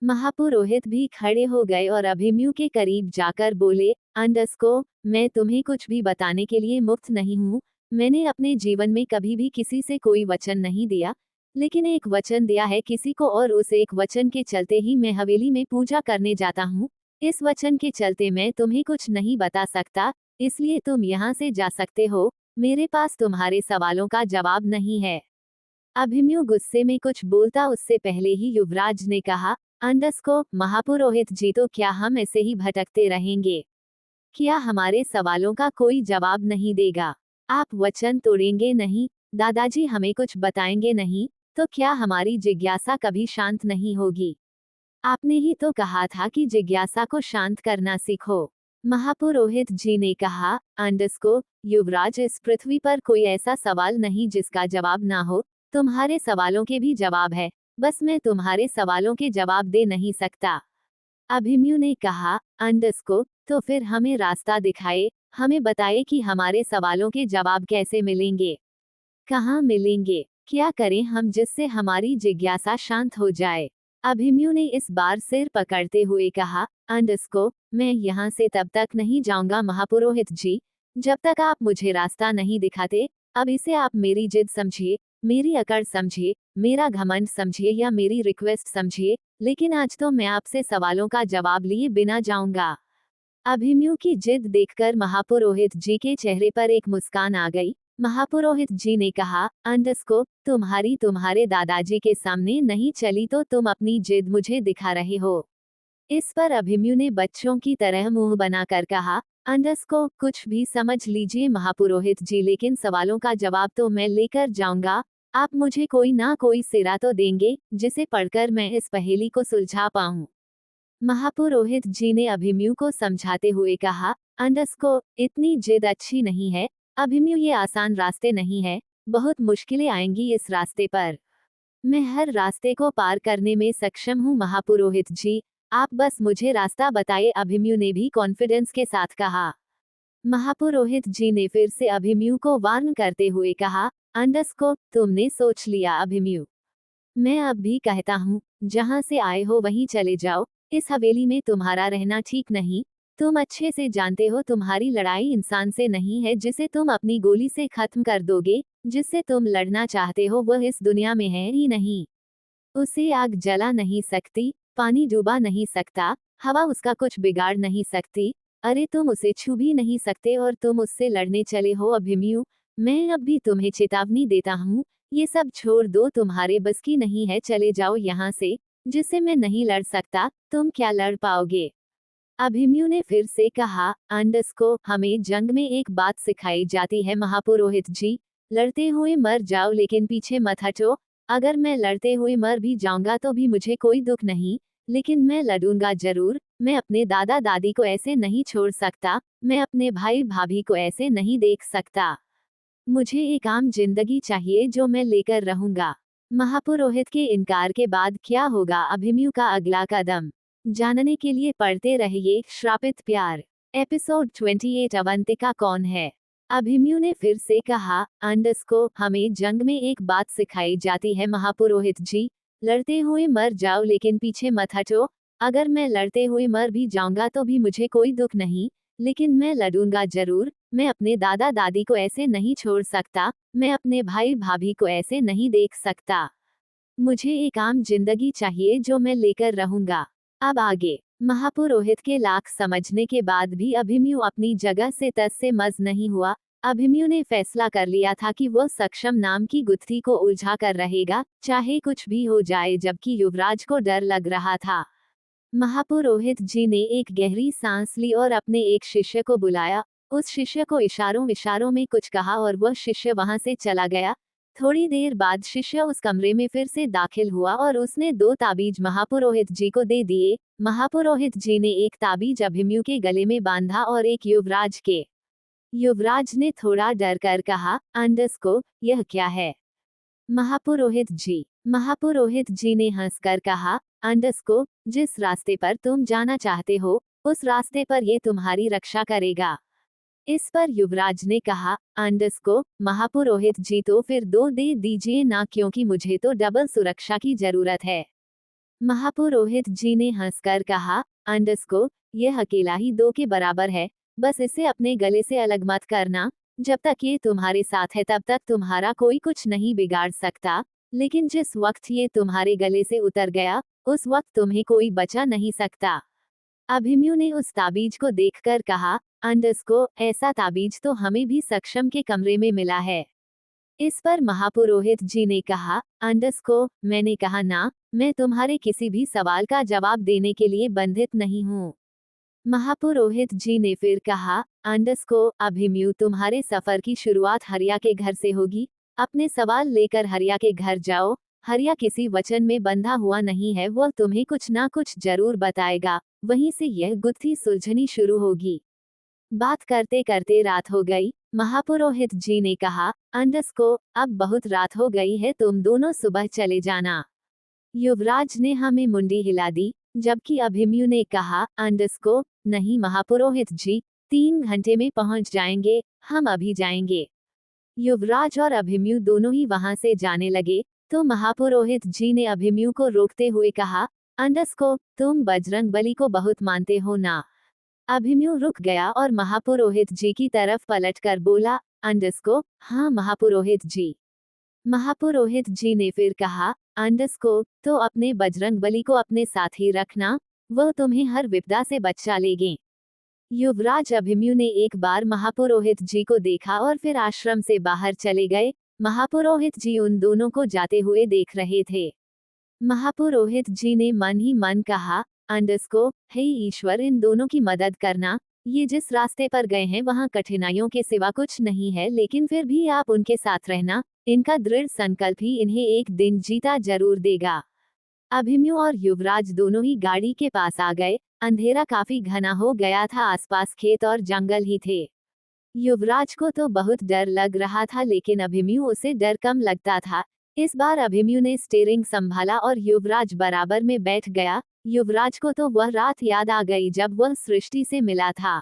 महापुरोहित भी खड़े हो गए और अभिमन्यु के करीब जाकर बोले, अंडस्को, मैं तुम्हें कुछ भी बताने के लिए मुक्त नहीं हूँ। मैंने अपने जीवन में कभी भी किसी से कोई वचन नहीं दिया, लेकिन एक वचन दिया है किसी को, और उस एक वचन के चलते ही मैं हवेली में पूजा करने जाता हूँ। इस वचन के चलते मैं तुम्हें कुछ नहीं बता सकता, इसलिए तुम यहाँ से जा सकते हो। मेरे पास तुम्हारे सवालों का जवाब नहीं है। अभिमन्यु गुस्से में कुछ बोलता उससे पहले ही युवराज ने कहा, अंडस्को, महापुरोहित जी, तो क्या हम ऐसे ही भटकते रहेंगे? क्या हमारे सवालों का कोई जवाब नहीं देगा? आप वचन तोड़ेंगे नहीं? दादाजी हमें कुछ बताएंगे नहीं? तो क्या हमारी जिज्ञासा कभी शांत नहीं होगी? आपने ही तो कहा था कि जिज्ञासा को शांत करना सीखो। महापुरोहित जी ने कहा, अंडस्को, युवराज, इस पृथ्वी पर कोई ऐसा सवाल नहीं जिसका जवाब ना हो। तुम्हारे सवालों के भी जवाब है, बस मैं तुम्हारे सवालों के जवाब दे नहीं सकता। अभिमन्यु ने कहा, अंडस्को, तो फिर हमें रास्ता दिखाए, हमें बताए कि हमारे सवालों के जवाब कैसे मिलेंगे, कहाँ मिलेंगे, क्या करें हम जिससे हमारी जिज्ञासा शांत हो जाए। अभिमन्यु ने इस बार सिर पकड़ते हुए कहा, अंडस्को, मैं यहाँ से तब तक नहीं जाऊंगा महापुरोहित जी, जब तक आप मुझे रास्ता नहीं दिखाते। अब इसे आप मेरी जिद समझिए, मेरी अकड़ समझिए, मेरा घमंड समझिए या मेरी रिक्वेस्ट समझिए, लेकिन आज तो मैं आपसे सवालों का जवाब लिए बिना जाऊंगा। अभिमन्यु की जिद देखकर महापुरोहित जी के चेहरे पर एक मुस्कान आ गई। महापुरोहित जी ने कहा, अंडस्को, तुम्हारे दादाजी के सामने नहीं चली तो तुम अपनी जिद मुझे दिखा रहे हो। इस पर अभिमन्यु ने बच्चों की तरह मुंह बनाकर कहा, अंडस्को, कुछ भी समझ लीजिए महापुरोहित जी, लेकिन सवालों का जवाब तो मैं लेकर जाऊंगा। आप मुझे कोई ना कोई सिरा तो देंगे जिसे पढ़कर मैं इस पहेली को सुलझा पाऊं। महापुरोहित जी ने अभिमन्यु को समझाते हुए कहा, अंडस्को, इतनी जिद अच्छी नहीं है। अभिमन्यु, ये आसान रास्ते नहीं है, बहुत मुश्किलें आएंगी इस रास्ते पर। मैं हर रास्ते को पार करने में सक्षम हूँ महापुरोहित जी, आप बस मुझे रास्ता बताइए। अभिमन्यु ने भी कॉन्फिडेंस के साथ कहा। महापुरोहित जी ने फिर से अभिमन्यु को वार्न करते हुए कहा, अंडस्को, तुमने सोच लिया अभिमन्यु। मैं अब भी कहता हूँ, जहाँ से आए हो वहीं चले जाओ। इस हवेली में तुम्हारा रहना ठीक नहीं। तुम अच्छे से जानते हो तुम्हारी लड़ाई इंसान से नहीं है जिसे तुम अपनी गोली से खत्म कर दोगे। जिससे तुम लड़ना चाहते हो वह इस दुनिया में है ही नहीं। उसे आग जला नहीं सकती, पानी डुबा नहीं सकता, हवा उसका कुछ बिगाड़ नहीं सकती। अरे तुम उसे छू भी नहीं सकते और तुम उससे लड़ने चले हो अभिमन्यु। मैं अब भी तुम्हें चेतावनी देता हूँ, ये सब छोड़ दो, तुम्हारे बस की नहीं है, चले जाओ यहाँ से। जिससे मैं नहीं लड़ सकता, तुम क्या लड़ पाओगे? अभिमन्यु ने फिर से कहा, अंडस्को, हमें जंग में एक बात सिखाई जाती है महापुरोहित जी, लड़ते हुए मर जाओ लेकिन पीछे मत हटो। अगर मैं लड़ते हुए मर भी जाऊंगा तो भी मुझे कोई दुख नहीं, लेकिन मैं लड़ूंगा जरूर। मैं अपने दादा दादी को ऐसे नहीं छोड़ सकता, मैं अपने भाई भाभी को ऐसे नहीं देख सकता। मुझे एक आम जिंदगी चाहिए जो मैं लेकर रहूंगा। महापुरोहित के इनकार के बाद क्या होगा अभिमन्यु का अगला कदम, जानने के लिए पढ़ते रहिए श्रापित प्यार। एपिसोड 28 अवंतिका कौन है? अभिमन्यु ने फिर से कहा, अंडस्को, हमें जंग में एक बात सिखाई जाती है महापुरोहित जी, लड़ते हुए मर जाओ लेकिन पीछे मत हटो। अगर मैं लड़ते हुए मर भी जाऊंगा तो भी मुझे कोई दुख नहीं, लेकिन मैं लड़ूंगा जरूर। मैं अपने दादा दादी को ऐसे नहीं छोड़ सकता, मैं अपने भाई भाभी को ऐसे नहीं देख सकता। मुझे एक आम जिंदगी चाहिए जो मैं लेकर रहूंगा। अब आगे। महापुरोहित के लाख समझने के बाद भी अभिमन्यु अपनी जगह से तस से मस नहीं हुआ। अभिमन्यु ने फैसला कर लिया था कि वह सक्षम नाम की गुत्थी को उलझा कर रहेगा, चाहे कुछ भी हो जाए, जबकि युवराज को डर लग रहा था। महापुरोहित जी ने एक गहरी सांस ली और अपने एक शिष्य को बुलाया। उस शिष्य को इशारों इशारों में कुछ कहा और वह शिष्य वहां से चला गया। थोड़ी देर बाद शिष्य उस कमरे में फिर से दाखिल हुआ और उसने 2 ताबीज महापुरोहित जी को दे दिए। महापुरोहित जी ने एक ताबीज अभिमन्यु के गले में बांधा और एक युवराज के। युवराज ने थोड़ा डर कर कहा, अंडस्को, यह क्या है? महापुरोहित जी ने हंसकर कहा, अंडस्को, जिस रास्ते पर तुम जाना चाहते हो, उस रास्ते पर ये तुम्हारी रक्षा करेगा। इस पर युवराज ने कहा, अंडस्को, महापुरोहित जी, तो फिर 2 दे दीजिए ना, क्योंकि मुझे तो डबल सुरक्षा की जरूरत है। महापुरोहित जी ने हंसकर कहा, अंडस्को, यह अकेला ही 2 के बराबर है, बस इसे अपने गले से अलग मत करना। जब तक ये तुम्हारे साथ है तब तक तुम्हारा कोई कुछ नहीं बिगाड़ सकता, लेकिन जिस वक्त ये तुम्हारे गले से उतर गया, उस वक्त तुम्हें कोई बचा नहीं सकता। अभिमन्यु ने उस ताबीज को देखकर कहा, अंडस्को, ऐसा ताबीज तो हमें भी सक्षम के कमरे में मिला है। इस पर महापुरोहित जी ने कहा, अंडस्को, मैंने कहा ना, मैं तुम्हारे किसी भी सवाल का जवाब देने के लिए बंधित नहीं हूँ। महापुरोहित जी ने फिर कहा, अंडस्को, अभिमन्यु, तुम्हारे सफर की शुरुआत हरिया के घर से होगी। अपने सवाल लेकर हरिया के घर जाओ। हरिया किसी वचन में बंधा हुआ नहीं है, वह तुम्हें कुछ ना कुछ जरूर बताएगा, वहीं से यह गुत्थी सुलझनी शुरू होगी। बात करते करते रात हो गई। महापुरोहित जी ने कहा, अंडस्को, अब बहुत रात हो गई है, तुम दोनों सुबह चले जाना। युवराज ने हमें मुंडी हिला दी, जबकि अभिमन्यु ने कहा, अंडस्को, नहीं महापुरोहित जी, 3 घंटे में पहुंच जाएंगे, हम अभी जाएंगे। युवराज और अभिमन्यु दोनों ही वहां से जाने लगे, तो महापुरोहित जी ने अभिमन्यु को रोकते हुए कहा, अंडस्को, तुम बजरंगबली को बहुत मानते हो ना? अभिमन्यु रुक गया और महापुरोहित जी की तरफ पलटकर बोला, अंडस्को, हाँ महापुरोहित जी। महापुरोहित जी ने फिर कहा, अंडस्को, तो अपने बजरंगबली को अपने साथ ही रखना, वह तुम्हें हर विपदा से बचा लेंगे। युवराज अभिमन्यु ने एक बार महापुरोहित जी को देखा और फिर आश्रम से बाहर चले गए। महापुरोहित जी उन दोनों को जाते हुए देख रहे थे। महापुरोहित जी ने मन ही मन कहा, अंडस्को, हे ईश्वर, इन दोनों की मदद करना। ये जिस रास्ते पर गए हैं वहां कठिनाइयों के सिवा कुछ नहीं है, लेकिन फिर भी आप उनके साथ रहना। इनका दृढ़ संकल्प ही इन्हें एक दिन जीता जरूर देगा। अभिमन्यु और युवराज दोनों ही गाड़ी के पास आ गए। अंधेरा काफी घना हो गया था, आसपास खेत और जंगल ही थे। युवराज को तो बहुत डर लग रहा था, लेकिन अभिमन्यु उसे डर कम लगता था। इस बार अभिमन्यु ने स्टीयरिंग संभाला और युवराज बराबर में बैठ गया। युवराज को तो वह रात याद आ गई जब वह सृष्टि से मिला था।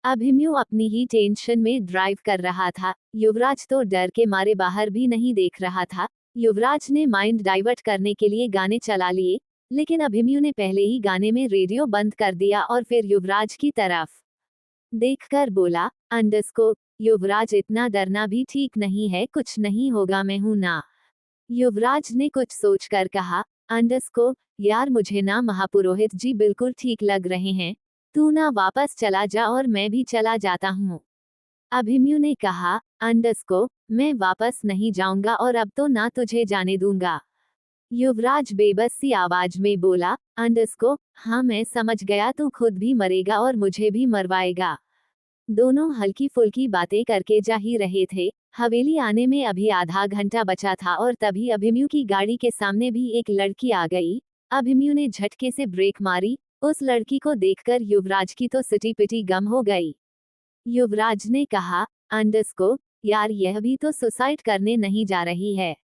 अभिमन्यु अपनी ही टेंशन में ड्राइव कर रहा था। युवराज तो डर के मारे बाहर भी नहीं देख रहा था। युवराज ने माइंड डाइवर्ट करने के लिए गाने चला लिए, लेकिन अभिमन्यु ने पहले ही गाने में रेडियो बंद कर दिया और फिर युवराज की तरफ देखकर बोला, अंडस्को, युवराज, इतना डरना भी ठीक नहीं है, कुछ नहीं होगा, मैं हूं ना। युवराज ने कुछ सोचकर कहा, अंडस्को, यार, मुझे ना महापुरोहित जी बिल्कुल ठीक लग रहे हैं, तू ना वापस चला जा और मैं भी चला जाता हूँ। अभिमन्यु ने कहा, अंडस्को, मैं वापस नहीं जाऊंगा और अब तो ना तुझे जाने दूंगा। युवराज बेबस सी आवाज में बोला, अंडस्को, हाँ मैं समझ गया, तू खुद भी मरेगा और मुझे भी मरवाएगा। दोनों हल्की फुल्की बातें करके जा ही रहे थे। हवेली आने में अभी आधा घंटा बचा था और तभी अभिमन्यु की गाड़ी के सामने भी एक लड़की आ गई। अभिमन्यु ने झटके से ब्रेक मारी। उस लड़की को देखकर युवराज की तो सिटी पिटी गम हो गई। युवराज ने कहा, अंडस्को, यार, यह भी तो सुसाइड करने नहीं जा रही है।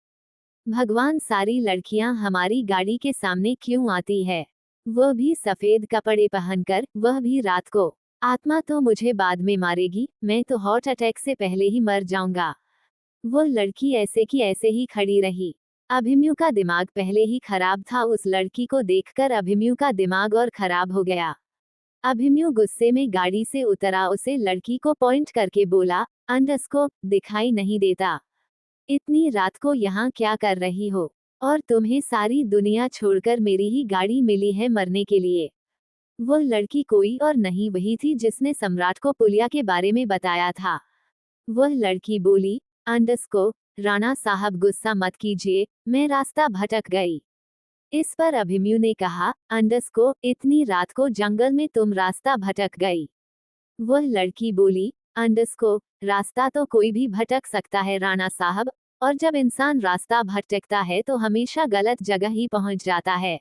भगवान, सारी लड़कियां हमारी गाड़ी के सामने क्यों आती है? वह भी सफेद कपड़े पहनकर, वह भी रात को। आत्मा तो मुझे बाद में मारेगी, मैं तो हार्ट अटैक से पहले ही मर जाऊंगा। वो लड़की ऐसे की ऐसे ही खड़ी रही। अभिमन्यु का दिमाग पहले ही खराब था, उस लड़की को देखकर अभिमन्यु का दिमाग और खराब हो गया। अभिमन्यु गुस्से में गाड़ी से उतरा, उसे लड़की को पॉइंट करके बोला, अंडरस्कोप दिखाई नहीं देता? इतनी रात को यहाँ क्या कर रही हो? और तुम्हें सारी दुनिया छोड़कर मेरी ही गाड़ी मिली है मरने के लिए। वो लड़की कोई और नहीं वही थी जिसने सम्राट को पुलिया के बारे में बताया था। वह लड़की बोली, अंडरस्कोप राणा साहब गुस्सा मत कीजिए, मैं रास्ता भटक गई। इस पर अभिमन्यु ने कहा, अंडरस्कोप इतनी रात को जंगल में तुम रास्ता भटक गई? वह लड़की बोली, अंडरस्कोप रास्ता तो कोई भी भटक सकता है राणा साहब, और जब इंसान रास्ता भटकता है तो हमेशा गलत जगह ही पहुंच जाता है।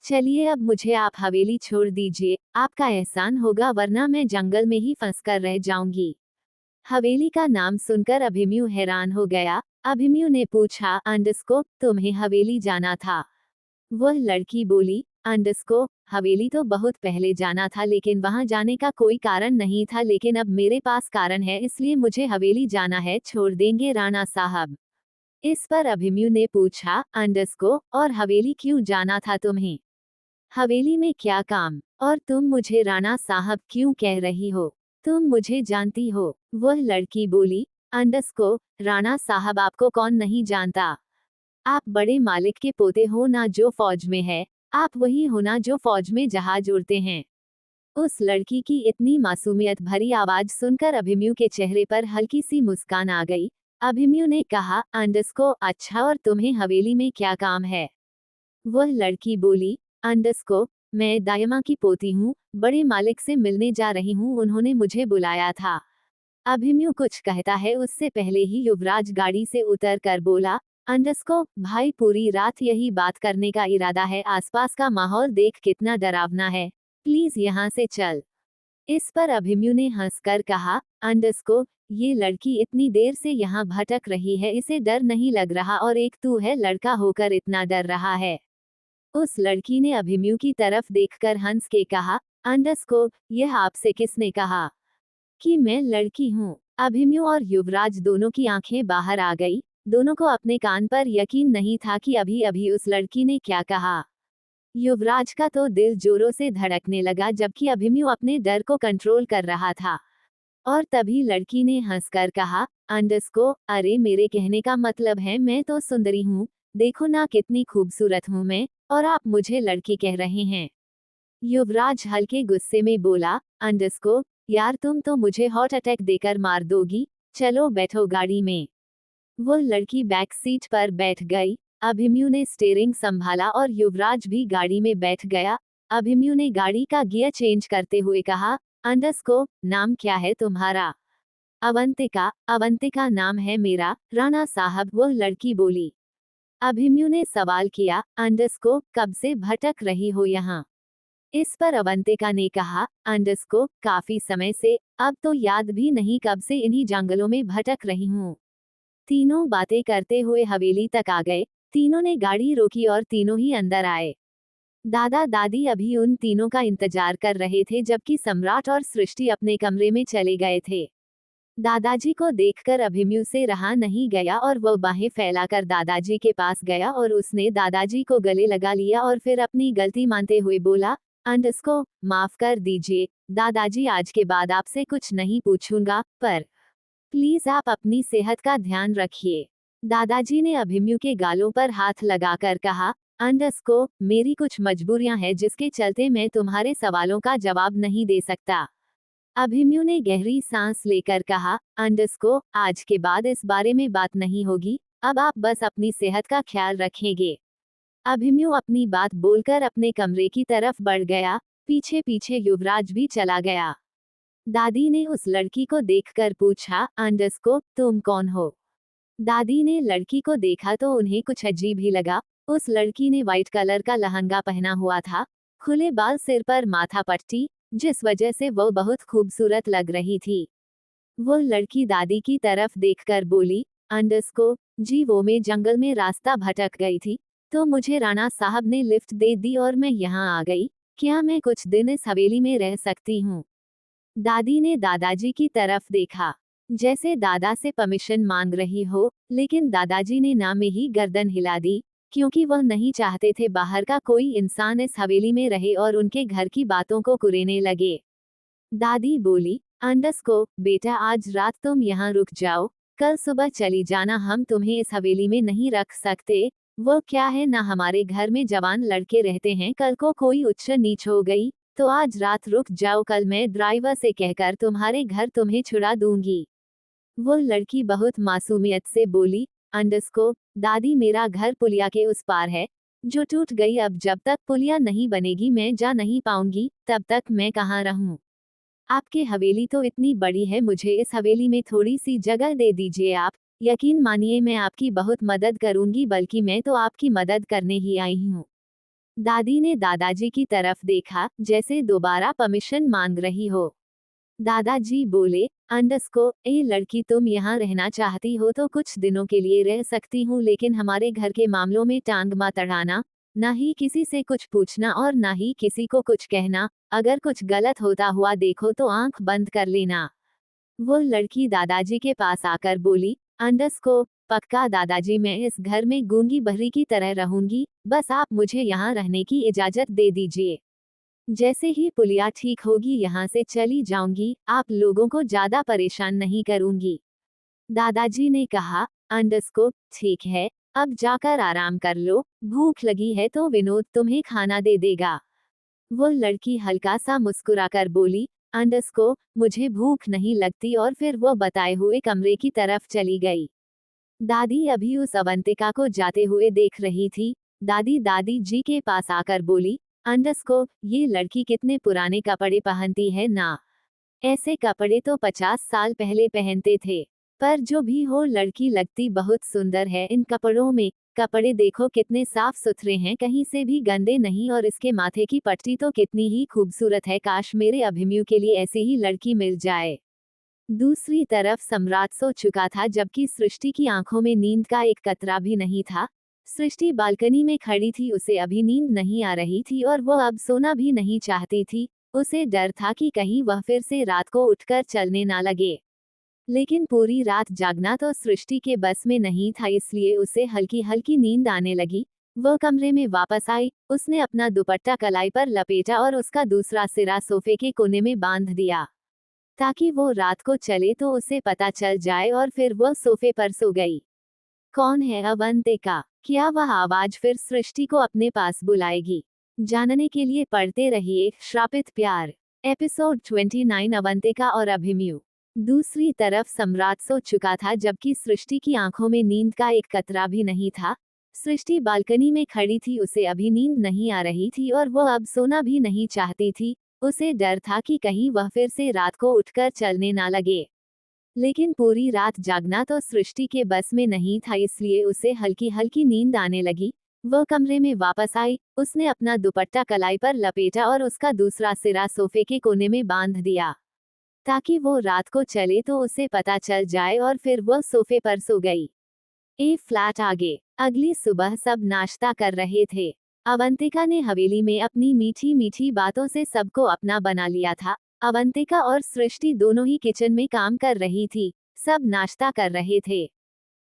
चलिए अब मुझे आप हवेली छोड़ दीजिए, आपका एहसान होगा वरना मैं जंगल में ही फंसकर रह जाऊंगी। हवेली का नाम सुनकर अभिमन्यु हैरान हो गया। अभिमन्यु ने पूछा, अंडरस्कोप तुम्हें हवेली जाना था? वह लड़की बोली, अंडरस्कोप हवेली तो बहुत पहले जाना था, लेकिन वहां जाने का कोई कारण नहीं था, लेकिन अब मेरे पास कारण है, इसलिए मुझे हवेली जाना है, छोड़ देंगे राणा साहब? इस पर अभिमन्यु ने पूछा, अंडरस्कोप और हवेली क्यों जाना था तुम्हें? हवेली में क्या काम? और तुम मुझे राणा साहब क्यों कह रही हो? तुम मुझे जानती हो? वह लड़की बोली, अंडरस्कोप राणा साहब आपको कौन नहीं जानता? आप बड़े मालिक के पोते हो ना जो फौज में है, आप वही हो ना जो फौज में जहाज उड़ते हैं। उस लड़की की इतनी मासूमियत भरी आवाज सुनकर अभिमन्यु के चेहरे पर हल्की सी मुस्कान आ गई। अभिमन्यु ने कहा, अंडरस्कोप अच्छा और तुम्हें हवेली में क्या काम है? वह लड़की बोली, अंडरस्कोप मैं दायमा की पोती हूँ, बड़े मालिक से मिलने जा रही हूँ, उन्होंने मुझे बुलाया था। अभिमन्यु कुछ कहता है उससे पहले ही युवराज गाड़ी से उतर कर बोला, अंडरस्कोप भाई पूरी रात यही बात करने का इरादा है? आसपास का माहौल देख कितना डरावना है, प्लीज यहाँ से चल। इस पर अभिमन्यु ने हंसकर कहा, अंडरस्कोप ये लड़की इतनी देर से यहाँ भटक रही है, इसे डर नहीं लग रहा, और एक तू है लड़का होकर इतना डर रहा है। उस लड़की ने अभिमन्यु की तरफ देखकर हंस के कहा, अंडरस्कोप यह आपसे किसने कहा कि मैं लड़की हूँ? अभिमन्यु और युवराज दोनों की आंखें बाहर आ गई। दोनों को अपने कान पर यकीन नहीं था कि अभी अभी उस लड़की ने क्या कहा। युवराज का तो दिल जोरों से धड़कने लगा, जबकि अभिमन्यु अपने डर को कंट्रोल कर रहा था। और तभी लड़की ने हंसकर कहा, अंडरस्कोप अरे मेरे कहने का मतलब है मैं तो सुंदरी हूँ, देखो ना कितनी खूबसूरत हूँ मैं, और आप मुझे लड़की कह रहे हैं। युवराज हल्के गुस्से में बोला, अंडरस्कोप यार तुम तो मुझे हार्ट अटैक देकर मार दोगी, चलो बैठो गाड़ी में। वो लड़की बैक सीट पर बैठ गई। अभिमन्यु ने स्टीयरिंग संभाला और युवराज भी गाड़ी में बैठ गया। अभिमन्यु ने गाड़ी का गियर चेंज करते हुए कहा, अंडरस्कोप नाम क्या है तुम्हारा? अवंतिका। अवंतिका नाम है मेरा राणा साहब, वह लड़की बोली। अभिमन्यु ने सवाल किया, अंडरस्कोप कब से भटक रही हो यहाँ? इस पर अवंतिका ने कहा, अंडरस्कोप काफी समय से, अब तो याद भी नहीं कब से इन्हीं जंगलों में भटक रही हूँ। तीनों बातें करते हुए हवेली तक आ गए। तीनों ने गाड़ी रोकी और तीनों ही अंदर आए। दादा दादी अभी उन तीनों का इंतजार कर रहे थे, जबकि सम्राट और सृष्टि अपने कमरे में चले गए थे। दादाजी को देखकर अभिमन्यु से रहा नहीं गया और वह बाहें फैलाकर दादाजी के पास गया और उसने दादाजी को गले लगा लिया और फिर अपनी गलती मानते हुए बोला, अंडरस्कोप माफ कर दीजिए दादाजी, आज के बाद आपसे कुछ नहीं पूछूंगा, पर प्लीज आप अपनी सेहत का ध्यान रखिए। दादाजी ने अभिमन्यु के गालों पर हाथ लगाकर कहा, अंडरस्कोप मेरी कुछ मजबूरियां हैं जिसके चलते मैं तुम्हारे सवालों का जवाब नहीं दे सकता। अभिमन्यु ने गहरी सांस लेकर कहा, अंडरस्कोप आज के बाद इस बारे में बात नहीं होगी, अब आप बस अपनी सेहत का ख्याल रखेंगे। अभिमन्यु अपनी बात बोलकर अपने कमरे की तरफ बढ़ गया। पीछे पीछे युवराज भी चला गया। दादी ने उस लड़की को देखकर पूछा, अंडरस्कोप तुम कौन हो? दादी ने लड़की को देखा तो उन्हें कुछ अजीब ही लगा। उस लड़की ने व्हाइट कलर का लहंगा पहना हुआ था, खुले बाल, सिर पर माथा पट्टी, जिस वजह से वो बहुत खूबसूरत लग रही थी। वो लड़की दादी की तरफ देखकर बोली, अंडरस्कोप जी वो मैं जंगल में रास्ता भटक गई थी, तो मुझे राणा साहब ने लिफ्ट दे दी और मैं यहाँ आ गई। क्या मैं कुछ दिन इस हवेली में रह सकती हूँ? दादी ने दादाजी की तरफ देखा, जैसे दादा से परमिशन मांग रही हो, लेकिन दादाजी ने ना में ही गर्दन हिला दी, क्योंकि वह नहीं चाहते थे बाहर का कोई इंसान इस हवेली में रहे और उनके घर की बातों को कुरेने लगे। दादी बोली, अंडस्को, बेटा आज रात तुम यहाँ रुक जाओ, कल सुबह चली जाना, हम तुम्हें इस हवेली में नहीं रख सकते। वो क्या है ना, हमारे घर में जवान लड़के रहते हैं, कल को कोई उच्च नीच हो गई तो आज रात रुक जाओ, कल मैं ड्राइवर से कहकर तुम्हारे घर तुम्हें छुड़ा दूंगी। वो लड़की बहुत मासूमियत से बोली, अंडस्को, दादी मेरा घर पुलिया के उस पार है, जो टूट गई, अब जब तक पुलिया नहीं बनेगी मैं जा नहीं पाऊंगी, तब तक मैं कहाँ रहूं। आपकी हवेली तो इतनी बड़ी है, मुझे इस हवेली में थोड़ी सी जगह दे दीजिए आप, यकीन मानिए मैं आपकी बहुत मदद करूंगी, बल्कि मैं तो आपकी मदद करने ही आई हूँ। दादी ने दादाजी की तरफ देखा, जैसे दोबारा परमिशन मांग रही हो। दादाजी बोले, अंडस्को, ए लड़की, तुम यहाँ रहना चाहती हो तो कुछ दिनों के लिए रह सकती हूँ, लेकिन हमारे घर के मामलों में टांग मत अड़ाना, ना ही किसी से कुछ पूछना और ना ही किसी को कुछ कहना, अगर कुछ गलत होता हुआ देखो तो आंख बंद कर लेना। वो लड़की दादाजी के पास आकर बोली, अंडस्को, पक्का दादाजी, मैं इस घर में गूंगी बहरी की तरह रहूंगी, बस आप मुझे यहाँ रहने की इजाजत दे दीजिए। जैसे ही पुलिया ठीक होगी यहाँ से चली जाऊंगी, आप लोगों को ज्यादा परेशान नहीं करूंगी। दादाजी ने कहा, अंडस्को, ठीक है, अब जाकर आराम कर लो, भूख लगी है तो विनोद तुम्हें खाना दे देगा। वो लड़की हल्का सा मुस्कुराकर बोली, अंडस्को, मुझे भूख नहीं लगती, और फिर वो बताए हुए कमरे की तरफ चली गई। दादी अभी उस अवंतिका को जाते हुए देख रही थी। दादी दादी जी के पास आकर बोली, अंडस्को, ये लड़की कितने पुराने कपड़े पहनती है ना, ऐसे कपड़े तो 50 साल पहले पहनते थे। पर जो भी हो, लड़की लगती बहुत सुंदर है इन कपड़ों में, कपड़े देखो कितने साफ सुथरे हैं, कहीं से भी गंदे नहीं, और इसके माथे की पट्टी तो कितनी ही खूबसूरत है, काश मेरे अभिमन्यु के लिए ऐसी ही लड़की मिल जाए। दूसरी तरफ सम्राट सो चुका था, जबकि सृष्टि की आंखों में नींद का एक कतरा भी नहीं था। सृष्टि बालकनी में खड़ी थी, उसे अभी नींद नहीं आ रही थी और वो अब सोना भी नहीं चाहती थी। उसे डर था कि कहीं वह फिर से रात को उठकर चलने ना लगे। लेकिन पूरी रात जागना तो सृष्टि के बस में नहीं था, इसलिए उसे हल्की हल्की नींद आने लगी। वह कमरे में वापस आई, उसने अपना दुपट्टा कलाई पर लपेटा और उसका दूसरा सिरा सोफे के कोने में बांध दिया, ताकि वो रात को चले तो उसे पता चल जाए, और फिर वह सोफे पर सो गई। कौन है अवंतिका? क्या वह आवाज फिर सृष्टि को अपने पास बुलाएगी? जानने के लिए पढ़ते रहिए श्रापित प्यार। एपिसोड 29, अवंतिका और अभिमन्यु। दूसरी तरफ सम्राट सो चुका था, जबकि सृष्टि की आंखों में नींद का एक कतरा भी नहीं था। सृष्टि बालकनी में खड़ी थी, उसे अभी नींद नहीं आ रही थी और वह अब सोना भी नहीं चाहती थी। उसे डर था कि कहीं वह फिर से रात को उठकर चलने ना लगे। लेकिन पूरी रात जागना तो सृष्टि के बस में नहीं था, इसलिए उसे हल्की हल्की नींद आने लगी। वह कमरे में वापस आई, उसने अपना दुपट्टा कलाई पर लपेटा और उसका दूसरा सिरा सोफे के कोने में बांध दिया, ताकि वो रात को चले तो उसे पता चल जाए, और फिर वह सोफे पर सो गई। ए फ्लैट आगे। अगली सुबह सब नाश्ता कर रहे थे। अवंतिका ने हवेली में अपनी मीठी मीठी बातों से सबको अपना बना लिया था। अवंतिका और सृष्टि दोनों ही किचन में काम कर रही थी। सब नाश्ता कर रहे थे।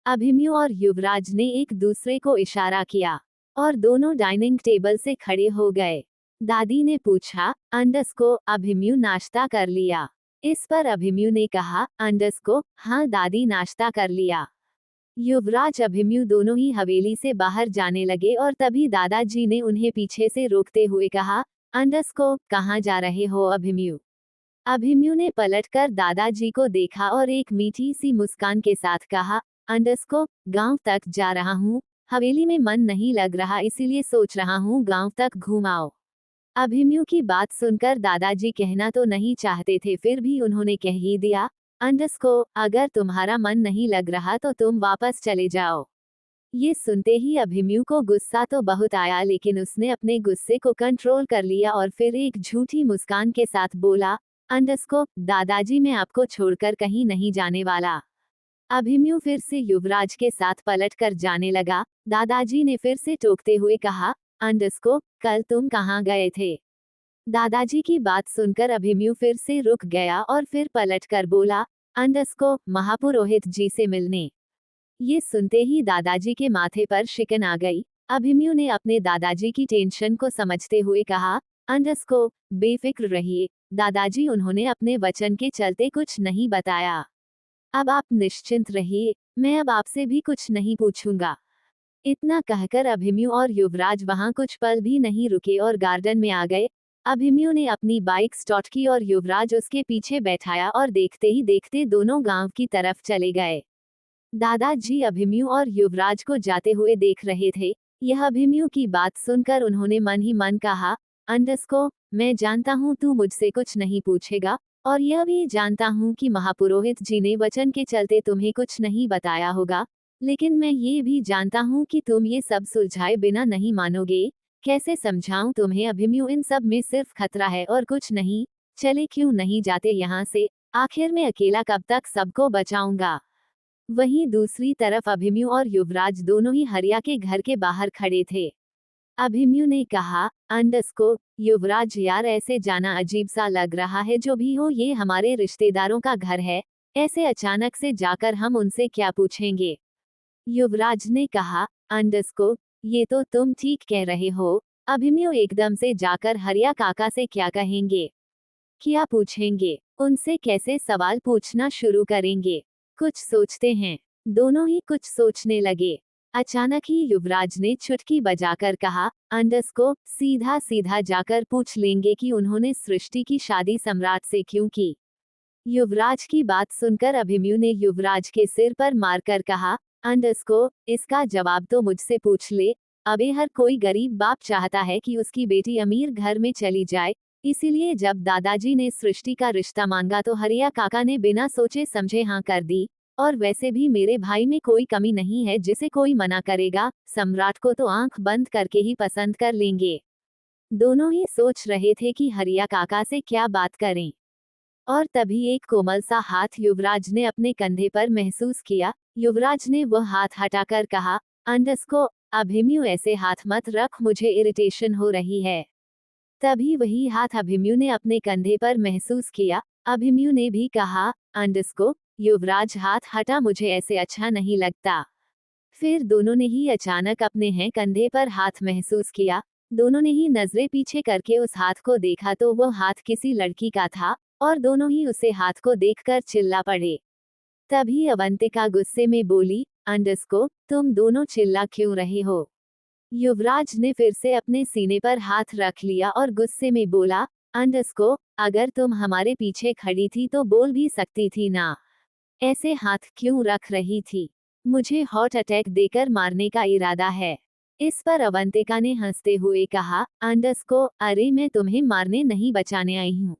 अभिमन्यु और युवराज ने एक दूसरे को इशारा किया और दोनों डाइनिंग टेबल से खड़े हो गए। दादी ने पूछा, अंडस्को, अभिमन्यु नाश्ता कर लिया? इस पर अभिमन्यु ने कहा, अंडस्को, हाँ दादी, नाश्ता कर लिया। युवराज अभिमन्यु दोनों ही हवेली से बाहर जाने लगे और तभी दादाजी ने उन्हें पीछे से रोकते हुए कहा, अंडस्को, कहाँ जा रहे हो अभिमन्यु? अभिमन्यु ने पलटकर दादाजी को देखा और एक मीठी सी मुस्कान के साथ कहा, अंडस्को, गांव तक जा रहा हूँ, हवेली में मन नहीं लग रहा, इसीलिए सोच रहा हूँ गांव तक घुमाओ। अभिमन्यु की बात सुनकर दादाजी कहना तो नहीं चाहते थे, फिर भी उन्होंने कह ही दिया, अंडस्को, अगर तुम्हारा मन नहीं लग रहा तो तुम वापस चले जाओ। ये सुनते ही अभिमन्यु को गुस्सा तो बहुत आया, लेकिन उसने अपने गुस्से को कंट्रोल कर लिया और फिर एक झूठी मुस्कान के साथ बोला, अंडस्को, दादाजी, मैं आपको छोड़कर कहीं नहीं जाने वाला। अभिमन्यु फिर से युवराज के साथ पलटकर जाने लगा। दादाजी ने फिर से टोकते हुए कहा, अंडस्को, कल तुम कहाँ गए थे? दादाजी की बात सुनकर अभिमन्यु फिर से रुक गया और फिर पलटकर बोला, अंडस्को महापुरोहित जी से मिलने। ये सुनते ही दादाजी के माथे पर शिकन आ गई। अभिमन्यु ने अपने दादाजी की टेंशन को समझते हुए कहा, अंडस्को बेफिक्र रहिए दादाजी, उन्होंने अपने वचन के चलते कुछ नहीं बताया। अब आप निश्चिंत रहिए, मैं अब आपसे भी कुछ नहीं पूछूंगा। इतना कहकर अभिमन्यु और युवराज वहां कुछ पल भी नहीं रुके और गार्डन में आ गए। अभिमन्यु ने अपनी बाइक स्टार्ट की और युवराज उसके पीछे बैठाया और देखते ही देखते दोनों गांव की तरफ चले गए। दादाजी अभिमन्यु और युवराज को जाते हुए देख रहे थे। यह अभिमन्यु की बात सुनकर उन्होंने मन ही मन कहा, अंडस्को मैं जानता हूँ तू मुझसे कुछ नहीं पूछेगा, और यह भी जानता हूँ कि महापुरोहित जी ने वचन के चलते तुम्हें कुछ नहीं बताया होगा, लेकिन मैं ये भी जानता हूँ कि तुम ये सब सुलझाए बिना नहीं मानोगे। कैसे समझाऊं तुम्हें अभिमन्यु, इन सब में सिर्फ खतरा है और कुछ नहीं। चले क्यों नहीं जाते यहाँ से, आखिर में अकेला कब तक सबको बचाऊंगा। वहीं दूसरी तरफ अभिमन्यु और युवराज दोनों ही हरिया के घर के बाहर खड़े थे। अभिमन्यु ने कहा, अंडस्को युवराज यार ऐसे जाना अजीब सा लग रहा है, जो भी हो ये हमारे रिश्तेदारों का घर है, ऐसे अचानक से जाकर हम उनसे क्या पूछेंगे। युवराज ने कहा, अंडस्को ये तो तुम ठीक कह रहे हो। अभिमन्यु एकदम से जाकर हरिया काका से क्या कहेंगे, क्या पूछेंगे, उनसे कैसे सवाल पूछना शुरू करेंगे। कुछ सोचते हैं। दोनों ही कुछ सोचने लगे। अचानक ही युवराज ने चुटकी बजाकर कहा, अंडस्को सीधा सीधा जाकर पूछ लेंगे कि उन्होंने सृष्टि की शादी सम्राट से क्यों की। युवराज की बात सुनकर अभिमन्यु ने युवराज के सिर पर मारकर कहा, अंडस्को इसका जवाब तो मुझसे पूछ ले। अबे हर कोई गरीब बाप चाहता है कि उसकी बेटी अमीर घर में चली जाए, इसीलिए जब दादाजी ने सृष्टि का रिश्ता मांगा तो हरिया काका ने बिना सोचे समझे हाँ कर दी। और वैसे भी मेरे भाई में कोई कमी नहीं है जिसे कोई मना करेगा, सम्राट को तो आंख बंद करके ही पसंद कर लेंगे। दोनों ही सोच रहे थे कि हरिया काका से क्या बात करें, और तभी एक कोमल सा हाथ युवराज ने अपने कंधे पर महसूस किया। युवराज ने वह हाथ हटाकर कहा, अंडस्को अभिमन्यु ऐसे हाथ मत रख, मुझे इरिटेशन हो रही है। तभी वही हाथ अभिमन्यु ने अपने कंधे पर महसूस किया। अभिमन्यु ने भी कहा, अंडस्को युवराज हाथ हटा, मुझे ऐसे अच्छा नहीं लगता। फिर दोनों ने ही अचानक अपने हैं कंधे पर हाथ महसूस किया। दोनों ने ही नजरें पीछे करके उस हाथ को देखा तो वह हाथ किसी लड़की का था, और दोनों ही उसे हाथ को देखकर चिल्ला पड़े। तभी अवंतिका गुस्से में बोली, अंडस्को तुम दोनों चिल्ला क्यों रहे हो। युवराज ने फिर से अपने सीने पर हाथ रख लिया और गुस्से में बोला, अंडस्को अगर तुम हमारे पीछे खड़ी थी तो बोल भी सकती थी ना, ऐसे हाथ क्यों रख रही थी। मुझे हार्ट अटैक देकर मारने का इरादा है। इस पर अवंतिका ने हंसते हुए कहा, अंडस्को अरे मैं तुम्हें मारने नहीं बचाने आई हूँ।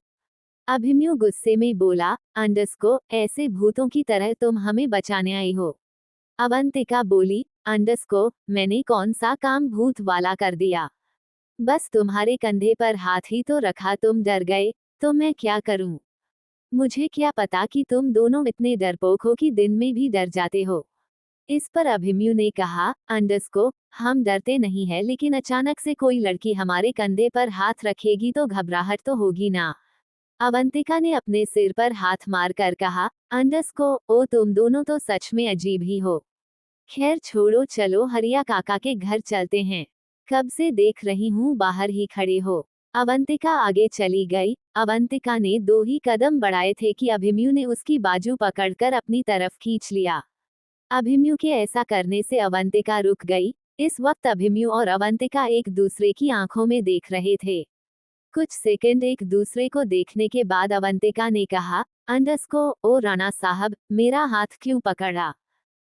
अभिमन्यु गुस्से में बोला, अंडस्को ऐसे भूतों की तरह तुम हमें बचाने आई हो। अवंतिका बोली, अंडस्को मैंने कौन सा काम भूत वाला कर दिया, बस तुम्हारे कंधे पर हाथ ही तो रखा, तुम डर गए, तो मैं क्या करूं। मुझे क्या पता कि तुम दोनों इतने डरपोक हो कि दिन में भी डर जाते हो। इस पर अभिमन्यु ने कहा, अंडस्को हम डरते नहीं है, लेकिन अचानक से कोई लड़की हमारे कंधे पर हाथ रखेगी तो घबराहट तो होगी ना। अवंतिका ने अपने सिर पर हाथ मारकर कहा, अंडस्को ओ तुम दोनों तो सच में अजीब ही हो। खैर छोड़ो, चलो हरिया काका के घर चलते हैं। कब से देख रही हूँ बाहर ही खड़े हो। अवंतिका आगे चली गई। अवंतिका ने 2 ही कदम बढ़ाए थे कि अभिमन्यु ने उसकी बाजू पकड़कर अपनी तरफ खींच लिया। अभिमन्यु के ऐसा करने से अवंतिका रुक गई। इस वक्त अभिमन्यु और अवंतिका एक दूसरे की आंखों में देख रहे थे। कुछ सेकंड एक दूसरे को देखने के बाद अवंतिका ने कहा, अंडस्को ओ राणा साहब मेरा हाथ क्यों पकड़ा।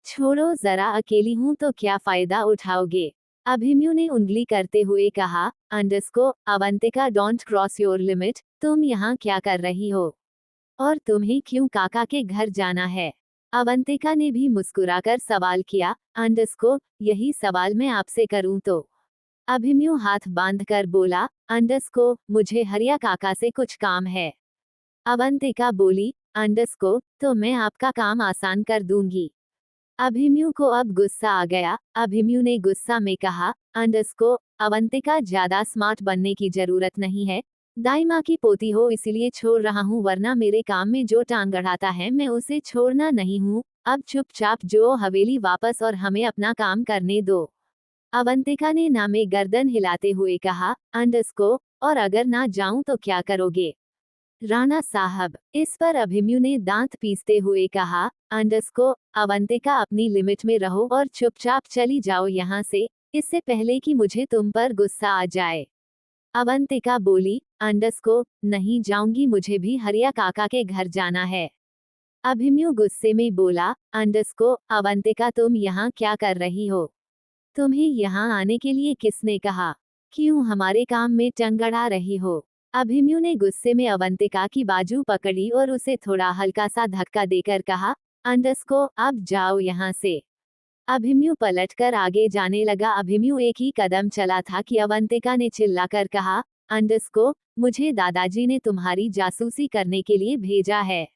छोड़ो, जरा अकेली हूं तो क्या फायदा उठाओगे। अभिमन्यु ने उंगली करते हुए कहा, अंडस्को Avantika don't cross your limit, तुम यहाँ क्या कर रही हो, और तुम्हें क्यों काका के घर जाना है। अवंतिका ने भी मुस्कुराकर सवाल किया, अंडस्को यही सवाल मैं आपसे करूं तो। अभिमन्यु हाथ बांधकर बोला, अंडस्को मुझे हरिया काका से कुछ काम है। अवंतिका बोली, अंडस्को तो मैं आपका काम आसान कर दूंगी। अभिमन्यु को अब गुस्सा आ गया। अभिमन्यु ने गुस्सा में कहा, अंडस्को अवंतिका ज्यादा स्मार्ट बनने की जरूरत नहीं है, दाई माँ की पोती हो इसलिए छोड़ रहा हूँ, वरना मेरे काम में जो टांग अड़ाता है मैं उसे छोड़ना नहीं हूँ। अब चुपचाप जो हवेली वापस और हमें अपना काम करने दो। अवंतिका ने ना में गर्दन हिलाते हुए कहा, अंडस्को, और अगर ना जाऊं तो क्या करोगे? राणा साहब, इस पर अभिमन्यु ने दांत पीसते हुए कहा, अंडस्को, अवंतिका अपनी लिमिट में रहो और चुपचाप चली जाओ यहाँ से, इससे पहले कि मुझे तुम पर गुस्सा आ जाए। अवंतिका बोली, अंडस्को, नहीं जाऊंगी, मुझे भी हरिया काका के घर जाना है। अभिमन्यु गुस्से में बोला, अंडस्को, अवंतिका तुम यहाँ क्या कर रही हो? तुम्हें यहाँ आने के लिए किसने कहा? क्यों हमारे काम में टंग अड़ा रही हो? अभिमन्यु ने गुस्से में अवंतिका की बाजू पकड़ी और उसे थोड़ा हल्का सा धक्का देकर कहा, अंडस्को, अब जाओ यहाँ से। अभिमन्यु पलटकर आगे जाने लगा। अभिमन्यु एक ही कदम चला था कि अवंतिका ने चिल्लाकर कहा, अंडस्को, मुझे दादाजी ने तुम्हारी जासूसी करने के लिए भेजा है।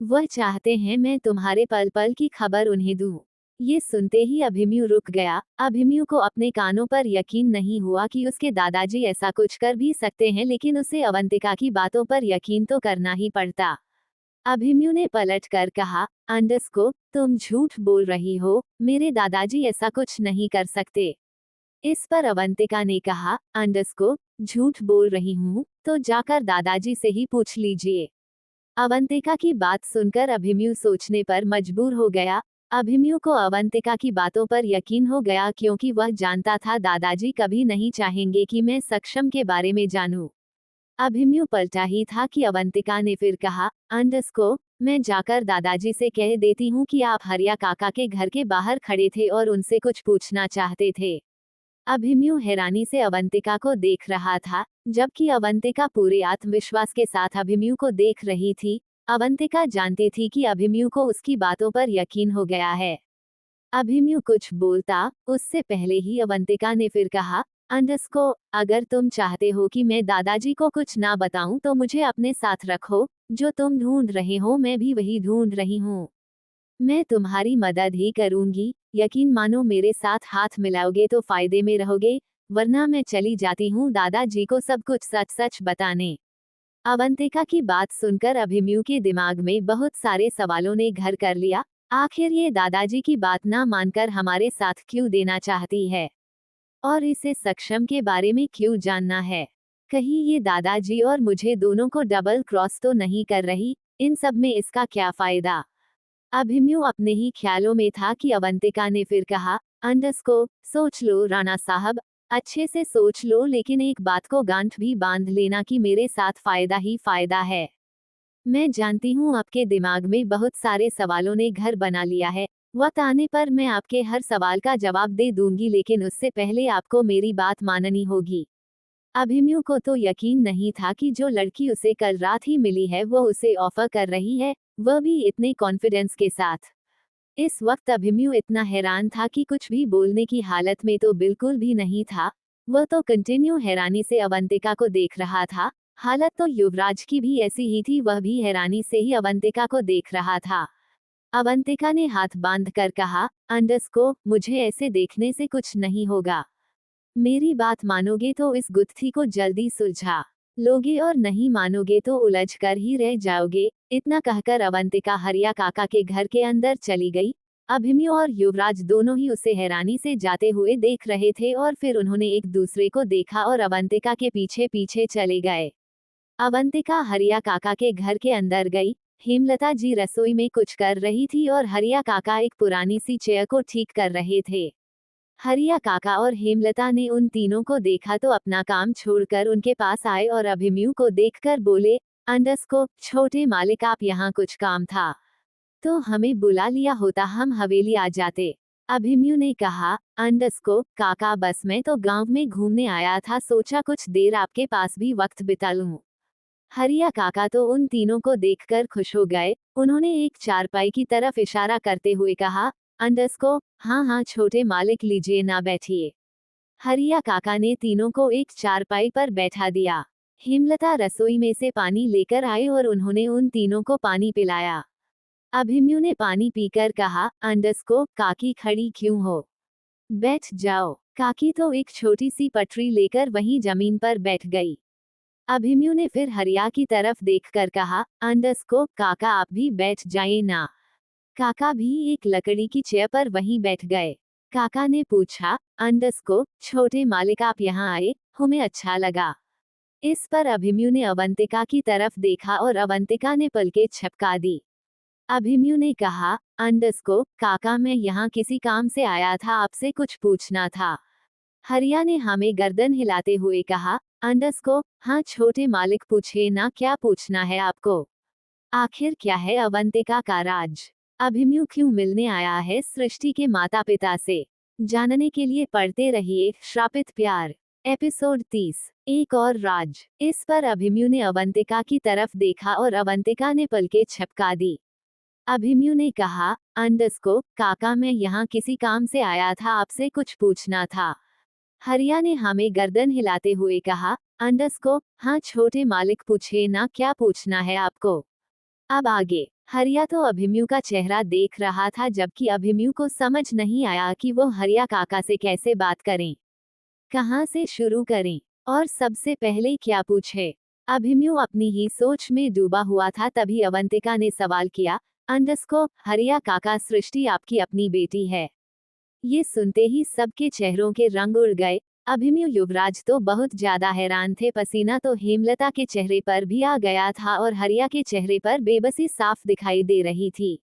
वह चाहते हैं मैं तुम्हारे पल पल की खबर उन्हें दूं। ये सुनते ही अभिमन्यु रुक गया। अभिमन्यु को अपने कानों पर यकीन नहीं हुआ कि उसके दादाजी ऐसा कुछ कर भी सकते हैं, लेकिन उसे अवंतिका की बातों पर यकीन तो करना ही पड़ता। अभिमन्यु ने पलट कर कहा, अंडस्को, तुम झूठ बोल रही हो, मेरे दादाजी ऐसा कुछ नहीं कर सकते। इस पर अवंतिका ने कहा, अंडस्को, झूठ बोल रही हूँ तो जाकर दादाजी से ही पूछ लीजिए। अवंतिका की बात सुनकर अभिमन्यु सोचने पर मजबूर हो गया। अभिमन्यु को अवंतिका की बातों पर यकीन हो गया, क्योंकि वह जानता था दादाजी कभी नहीं चाहेंगे कि मैं सक्षम के बारे में जानूं। अभिमन्यु पलटा ही था कि अवंतिका ने फिर कहा, अंडस्को, मैं जाकर दादाजी से कह देती हूँ कि आप हरिया काका के घर के बाहर खड़े थे और उनसे कुछ पूछना चाहते थे। अभिमन्यु हैरानी से अवंतिका को देख रहा था, जबकि अवंतिका पूरे आत्मविश्वास के साथ अभिमन्यु को देख रही थी। अवंतिका जानती थी कि अभिमन्यु को उसकी बातों पर यकीन हो गया है। अभिमन्यु कुछ बोलता उससे पहले ही अवंतिका ने फिर कहा, अंडस्को, अगर तुम चाहते हो कि मैं दादाजी को कुछ ना बताऊं तो मुझे अपने साथ रखो। जो तुम ढूंढ रहे हो मैं भी वही ढूंढ रही हूँ। मैं तुम्हारी मदद ही करूंगी। यकीन मानो मेरे साथ हाथ मिलाओगे तो फायदे में रहोगे, वरना मैं चली जाती हूँ दादाजी को सब कुछ सच सच बताने। अवंतिका की बात सुनकर अभिमन्यु के दिमाग में बहुत सारे सवालों ने घर कर लिया। आखिर ये दादाजी की बात ना मानकर हमारे साथ क्यों देना चाहती है? और इसे सक्षम के बारे में क्यों जानना है? कहीं ये दादाजी और मुझे दोनों को डबल क्रॉस तो नहीं कर रही? इन सब में इसका क्या फायदा? अभिमन्यु अपने ही ख्यालों में था कि अवंतिका ने फिर कहा, अंडस्को, सोच लो राणा साहब, अच्छे से सोच लो, लेकिन एक बात को गांठ भी बांध लेना कि मेरे साथ फायदा ही फायदा है। मैं जानती हूँ आपके दिमाग में बहुत सारे सवालों ने घर बना लिया है। वक्त आने पर मैं आपके हर सवाल का जवाब दे दूंगी, लेकिन उससे पहले आपको मेरी बात माननी होगी। अभिमन्यु को तो यकीन नहीं था कि जो लड़की उसे कल रात ही मिली है वो उसे ऑफर कर रही है, वह भी इतने कॉन्फिडेंस के साथ। इस वक्त अभिमन्यु इतना हैरान था कि कुछ भी बोलने की हालत में तो बिल्कुल भी नहीं था। वह तो कंटिन्यू हैरानी से अवंतिका को देख रहा था। हालत तो युवराज की भी ऐसी ही थी, वह भी हैरानी से ही अवंतिका को देख रहा था। अवंतिका ने हाथ बांध कर कहा, अंडस्को, मुझे ऐसे देखने से कुछ नहीं होगा। मेरी बात मानोगे तो इस गुत्थी को जल्दी सुलझा लोगे और नहीं मानोगे तो उलझ कर ही रह जाओगे। इतना कहकर अवंतिका हरिया काका के घर के अंदर चली गई। अभिमन्यु और युवराज दोनों ही उसे हैरानी से जाते हुए देख रहे थे और फिर उन्होंने एक दूसरे को देखा और अवंतिका के पीछे पीछे चले गए। अवंतिका हरिया काका के घर के अंदर गई। हेमलता जी रसोई में कुछ कर रही थी और हरिया काका एक पुरानी सी चेयर को ठीक कर रहे थे। हरिया काका और हेमलता ने उन तीनों को देखा तो अपना काम छोड़कर उनके पास आए और अभिमन्यु को देखकर बोले, अंडस्को, छोटे मालिक, आप यहाँ कुछ काम था तो हमें बुला लिया होता, हम हवेली आ जाते। अभिमन्यु ने कहा, अंडस्को काका, बस मैं तो गांव में घूमने आया था, सोचा कुछ देर आपके पास भी वक्त बिता लूं। हरिया काका तो उन तीनों को देखकर खुश हो गए। उन्होंने एक चारपाई की तरफ इशारा करते हुए कहा, अंडस्को, हाँ हाँ छोटे मालिक, लीजिए ना बैठिए। हरिया काका ने तीनों को एक चारपाई पर बैठा दिया। हेमलता रसोई में से पानी लेकर आए और उन्होंने उन तीनों को पानी पिलाया। अभिमन्यु ने पानी पीकर कहा, अंडस्को, काकी खड़ी क्यों हो? बैठ जाओ। काकी तो एक छोटी सी पटरी लेकर वहीं जमीन पर बैठ गई। अभिमन्यु ने फिर हरिया की तरफ देखकर कहा, अंडरस्को काका आप भी बैठ जाइए ना। काका भी एक लकड़ी की चेयर पर वहीं बैठ गए। काका ने पूछा, अंडरस्को छोटे मालिक आप यहाँ आए, हमें अच्छा लगा। इस पर अभिमन्यु ने अवंतिका की तरफ देखा और अवंतिका ने पलकें झपका दी। अभिमन्यु ने कहा, अंडरस्को काका मैं यहाँ किसी काम से आया था, आपसे कुछ पूछना था। हरिया ने हमें गर्दन हिलाते हुए कहा, अंडरस्को हाँ छोटे मालिक पूछिए ना, क्या पूछना है आपको। आखिर क्या है अवंतिका का राज। अभिमन्यु क्यों मिलने आया है सृष्टि के माता पिता से। जानने के लिए पढ़ते रहिए श्रापित प्यार। एपिसोड 30 एक और राज। इस पर अभिमन्यु ने अवंतिका की तरफ देखा और अवंतिका ने पलकें झपका दी। अभिमन्यु ने कहा, अंडरस्को काका मैं यहाँ किसी काम से आया था, आपसे कुछ पूछना था। हरिया ने हमें गर्दन हिलाते हुए कहा, अंडरस्को हाँ छोटे मालिक पूछिए ना, क्या पूछना है आपको। अब आगे। हरिया तो अभिमन्यु का चेहरा देख रहा था, जबकि अभिमन्यु को समझ नहीं आया कि वो हरिया काका से कैसे बात करें, कहाँ से शुरू करें और सबसे पहले क्या पूछे। अभिमन्यु अपनी ही सोच में डूबा हुआ था, तभी अवंतिका ने सवाल किया, अंडरस्को हरिया काका सृष्टि आपकी अपनी बेटी है। ये सुनते ही सबके चेहरों के रंग उड़ गए। अभिमन्यु युवराज तो बहुत ज्यादा हैरान थे, पसीना तो हेमलता के चेहरे पर भी आ गया था और हरिया के चेहरे पर बेबसी साफ दिखाई दे रही थी।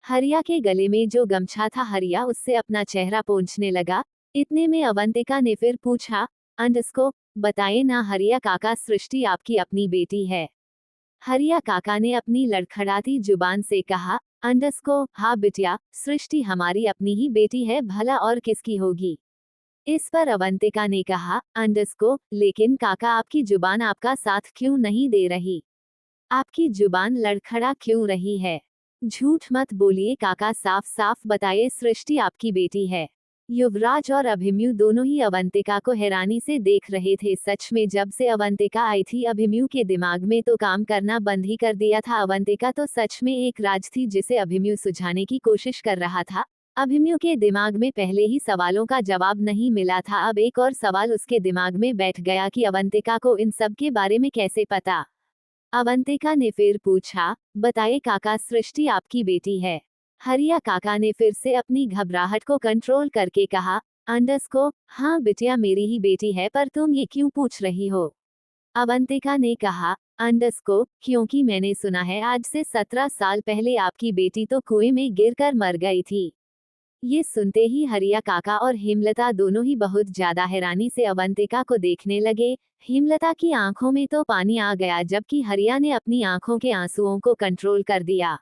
हरिया के गले में जो गमछा था, हरिया उससे अपना चेहरा पोंछने लगा। इतने में अवंतिका ने फिर पूछा, अंडरस्को बताइए ना हरिया काका सृष्टि आपकी अपनी बेटी है। हरिया काका ने अपनी लड़खड़ाती जुबान से कहा, अंडरस्को हाँ बिटिया सृष्टि हमारी अपनी ही बेटी है, भला और किसकी होगी। इस पर अवंतिका ने कहा, अंडरस्को लेकिन काका आपकी जुबान आपका साथ क्यों नहीं दे रही। आपकी जुबान लड़खड़ा क्यों रही है। झूठ मत बोलिए काका, साफ साफ बताइए सृष्टि आपकी बेटी है। युवराज और अभिमन्यु दोनों ही अवंतिका को हैरानी से देख रहे थे। सच में जब से अवंतिका आई थी, अभिमन्यु के दिमाग में तो काम करना बंद ही कर दिया था। अवंतिका तो सच में एक राज थी जिसे अभिमन्यु सुझाने की कोशिश कर रहा था। अभिमन्यु के दिमाग में पहले ही सवालों का जवाब नहीं मिला था, अब एक और सवाल उसके दिमाग में बैठ गया कि अवंतिका को इन सब के बारे में कैसे पता। अवंतिका ने फिर पूछा, बताइए काका सृष्टि आपकी बेटी है। हरिया काका ने फिर से अपनी घबराहट को कंट्रोल करके कहा, अंडरस्को हाँ बिटिया मेरी ही बेटी है, पर तुम ये क्यों पूछ रही हो। अवंतिका ने कहा, अंडरस्को क्योंकि मैंने सुना है आज से 17 साल पहले आपकी बेटी तो कुएं में गिरकर मर गई थी। ये सुनते ही हरिया काका और हेमलता दोनों ही बहुत ज्यादा हैरानी से अवंतिका को देखने लगे। हेमलता की आंखों में तो पानी आ गया, जबकि हरिया ने अपनी आंखों के आंसुओं को कंट्रोल कर दिया।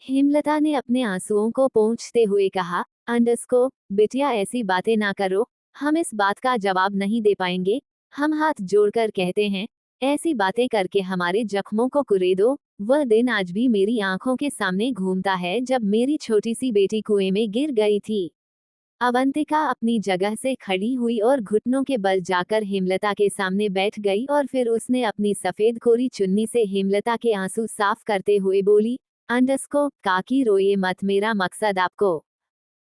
हेमलता ने अपने आंसुओं को पोंछते हुए कहा, अंडरस्को बिटिया ऐसी बातें ना करो, हम इस बात का जवाब नहीं दे पाएंगे। हम हाथ जोड़कर कहते हैं, ऐसी बातें करके हमारे जख्मों को कुरेदो। वह दिन आज भी मेरी आंखों के सामने घूमता है जब मेरी छोटी सी बेटी कुएं में गिर गई थी। अवंतिका अपनी जगह से खड़ी हुई और घुटनों के बल जाकर हेमलता के सामने बैठ गई और फिर उसने अपनी सफेद कोरी चुन्नी से हेमलता के आंसू साफ करते हुए बोली, अंडरस्को काकी रोइए मत, मेरा मकसद आपको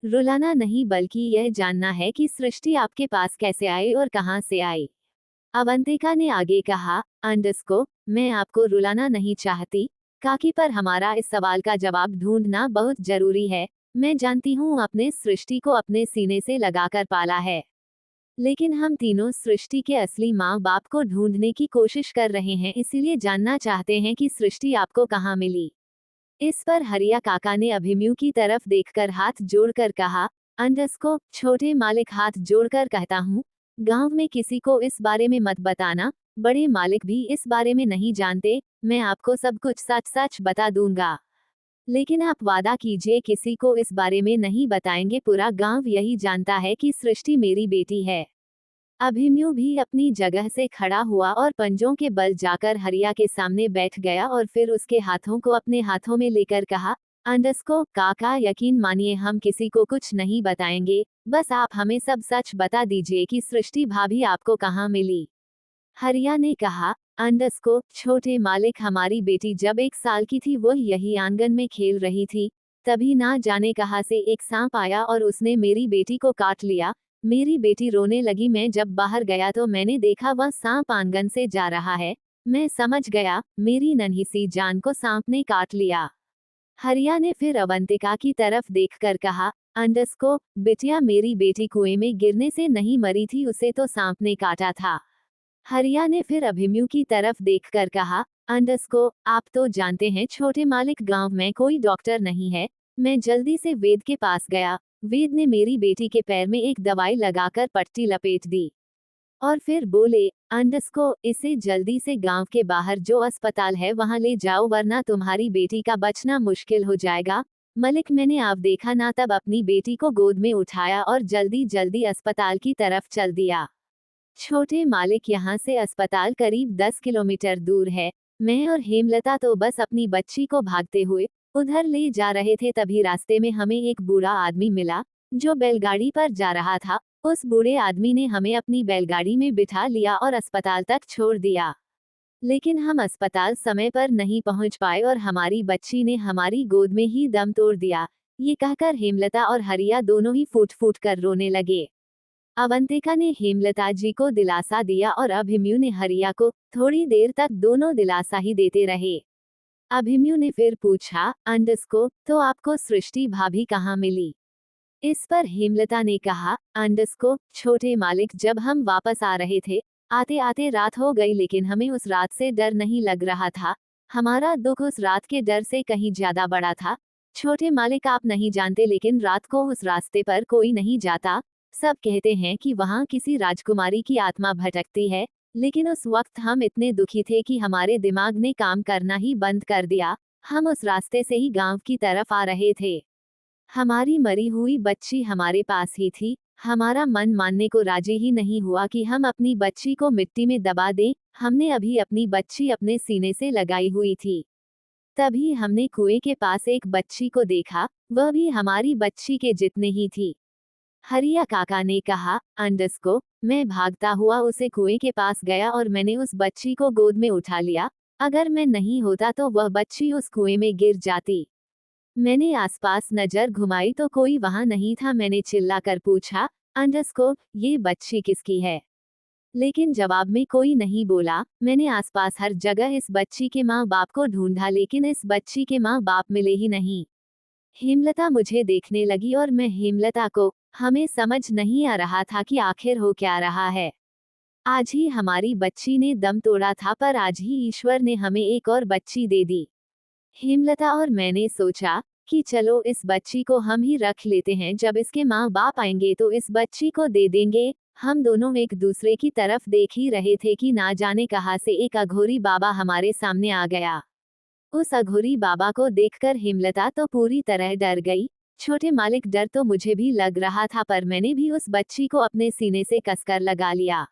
रुलाना नहीं बल्कि यह जानना है कि सृष्टि आपके पास कैसे आई और कहां से आई। अवंतिका ने आगे कहा, अंडरस्को मैं आपको रुलाना नहीं चाहती काकी, पर हमारा इस सवाल का जवाब ढूंढना बहुत जरूरी है। मैं जानती हूँ आपने सृष्टि को अपने सीने से लगाकर पाला है, लेकिन हम तीनों सृष्टि के असली माँ बाप को ढूंढने की कोशिश कर रहे हैं, इसीलिए जानना चाहते हैं कि सृष्टि आपको कहाँ मिली। इस पर हरिया काका ने अभिमन्यु की तरफ देखकर हाथ जोड़कर कहा, अंडरस्को छोटे मालिक हाथ जोड़कर कहता हूँ, गांव में किसी को इस बारे में मत बताना, बड़े मालिक भी इस बारे में नहीं जानते। मैं आपको सब कुछ सच सच बता दूंगा, लेकिन आप वादा कीजिए किसी को इस बारे में नहीं बताएंगे। पूरा गांव यही जानता है कि सृष्टि मेरी बेटी है। अभिमन्यु भी अपनी जगह से खड़ा हुआ और पंजों के बल जाकर हरिया के सामने बैठ गया और फिर उसके हाथों को अपने हाथों में लेकर कहा, अंडरस्को काका यकीन मानिए हम किसी को कुछ नहीं बताएंगे, बस आप हमें सब सच बता दीजिए कि सृष्टि भाभी आपको कहाँ मिली। हरिया ने कहा, अंडरस्को छोटे मालिक हमारी बेटी जब 1 साल की थी वो यही आंगन में खेल रही थी, तभी ना जाने कहाँ से एक सांप आया और उसने मेरी बेटी को काट लिया। मेरी बेटी रोने लगी। मैं जब बाहर गया तो मैंने देखा वह सांप आंगन से जा रहा है। मैं समझ गया, मेरी नन्ही सी जान को सांप ने काट लिया। हरिया ने फिर अवंतिका की तरफ देखकर कहा, अंडस्को, बिटिया मेरी बेटी कुएं में गिरने से नहीं मरी थी, उसे तो सांप ने काटा था। हरिया ने फिर अभिमन्यु की तरफ देखकर कहा, अंडस्को, आप तो जानते हैं छोटे मालिक, गांव में कोई डॉक्टर नहीं है। मैं जल्दी से वेद के पास गया। वेद ने मेरी बेटी के पैर में एक दवाई लगाकर पट्टी लपेट दी और फिर बोले, अंडस्को, इसे जल्दी से गांव के बाहर जो अस्पताल है वहां ले जाओ, वरना तुम्हारी बेटी का बचना मुश्किल हो जाएगा। मलिक, मैंने आप देखा ना तब अपनी बेटी को गोद में उठाया और जल्दी जल्दी अस्पताल की तरफ चल दिया। छोटे मालिक, यहाँ से अस्पताल करीब 10 किलोमीटर दूर है। मैं और हेमलता तो बस अपनी बच्ची को भागते हुए उधर ले जा रहे थे, तभी रास्ते में हमें एक बूढ़ा आदमी मिला जो बैलगाड़ी पर जा रहा था। उस बूढ़े आदमी ने हमें अपनी बैलगाड़ी में बिठा लिया और अस्पताल तक छोड़ दिया। लेकिन हम अस्पताल समय पर नहीं पहुंच पाए और हमारी बच्ची ने हमारी गोद में ही दम तोड़ दिया। ये कहकर हेमलता और हरिया दोनों ही फूट फूट कर रोने लगे। अवंतिका ने हेमलता जी को दिलासा दिया और अभिमन्यु ने हरिया को। थोड़ी देर तक दोनों दिलासा ही देते रहे। अभिमन्यु ने फिर पूछा, अंडस्को, तो आपको सृष्टि भाभी कहाँ मिली? इस पर हेमलता ने कहा, अंडस्को, छोटे मालिक, जब हम वापस आ रहे थे, आते आते रात हो गई, लेकिन हमें उस रात से डर नहीं लग रहा था। हमारा दुख उस रात के डर से कहीं ज्यादा बड़ा था। छोटे मालिक, आप नहीं जानते, लेकिन रात को उस रास्ते पर कोई नहीं जाता। सब कहते हैं कि वहाँ किसी राजकुमारी की आत्मा भटकती है। लेकिन उस वक्त हम इतने दुखी थे कि हमारे दिमाग ने काम करना ही बंद कर दिया। हम उस रास्ते से ही गांव की तरफ आ रहे थे। हमारी मरी हुई बच्ची हमारे पास ही थी। हमारा मन मानने को राजी ही नहीं हुआ कि हम अपनी बच्ची को मिट्टी में दबा दें। हमने अभी अपनी बच्ची अपने सीने से लगाई हुई थी। तभी हमने कुएं के पास एक बच्ची को देखा, वह भी हमारी बच्ची के जितने ही थी। हरिया काका ने कहा, अंडस्को, मैं भागता हुआ उसे कुएं के पास गया और मैंने उस बच्ची को गोद में उठा लिया। अगर मैं नहीं होता तो वह बच्ची उस कुएं में गिर जाती। मैंने आसपास नजर घुमाई तो कोई वहां नहीं था। मैंने चिल्लाकर पूछा, अंडस्को, ये बच्ची किसकी है? लेकिन जवाब में कोई नहीं बोला। मैंने आसपास हर जगह इस बच्ची के माँ बाप को ढूंढा, लेकिन इस बच्ची के माँ बाप मिले ही नहीं। हेमलता मुझे देखने लगी और मैं हेमलता को। हमें समझ नहीं आ रहा था कि आखिर हो क्या रहा है। आज ही हमारी बच्ची ने दम तोड़ा था, पर आज ही ईश्वर ने हमें एक और बच्ची दे दी। हेमलता और मैंने सोचा कि चलो इस बच्ची को हम ही रख लेते हैं, जब इसके माँ बाप आएंगे तो इस बच्ची को दे देंगे। हम दोनों एक दूसरे की तरफ देख ही रहे थे कि ना जाने कहां से एक अघोरी बाबा हमारे सामने आ गया। उस अघोरी बाबा को देखकर हेमलता तो पूरी तरह डर गई। छोटे मालिक, डर तो मुझे भी लग रहा था, पर मैंने भी उस बच्ची को अपने सीने से कसकर लगा लिया।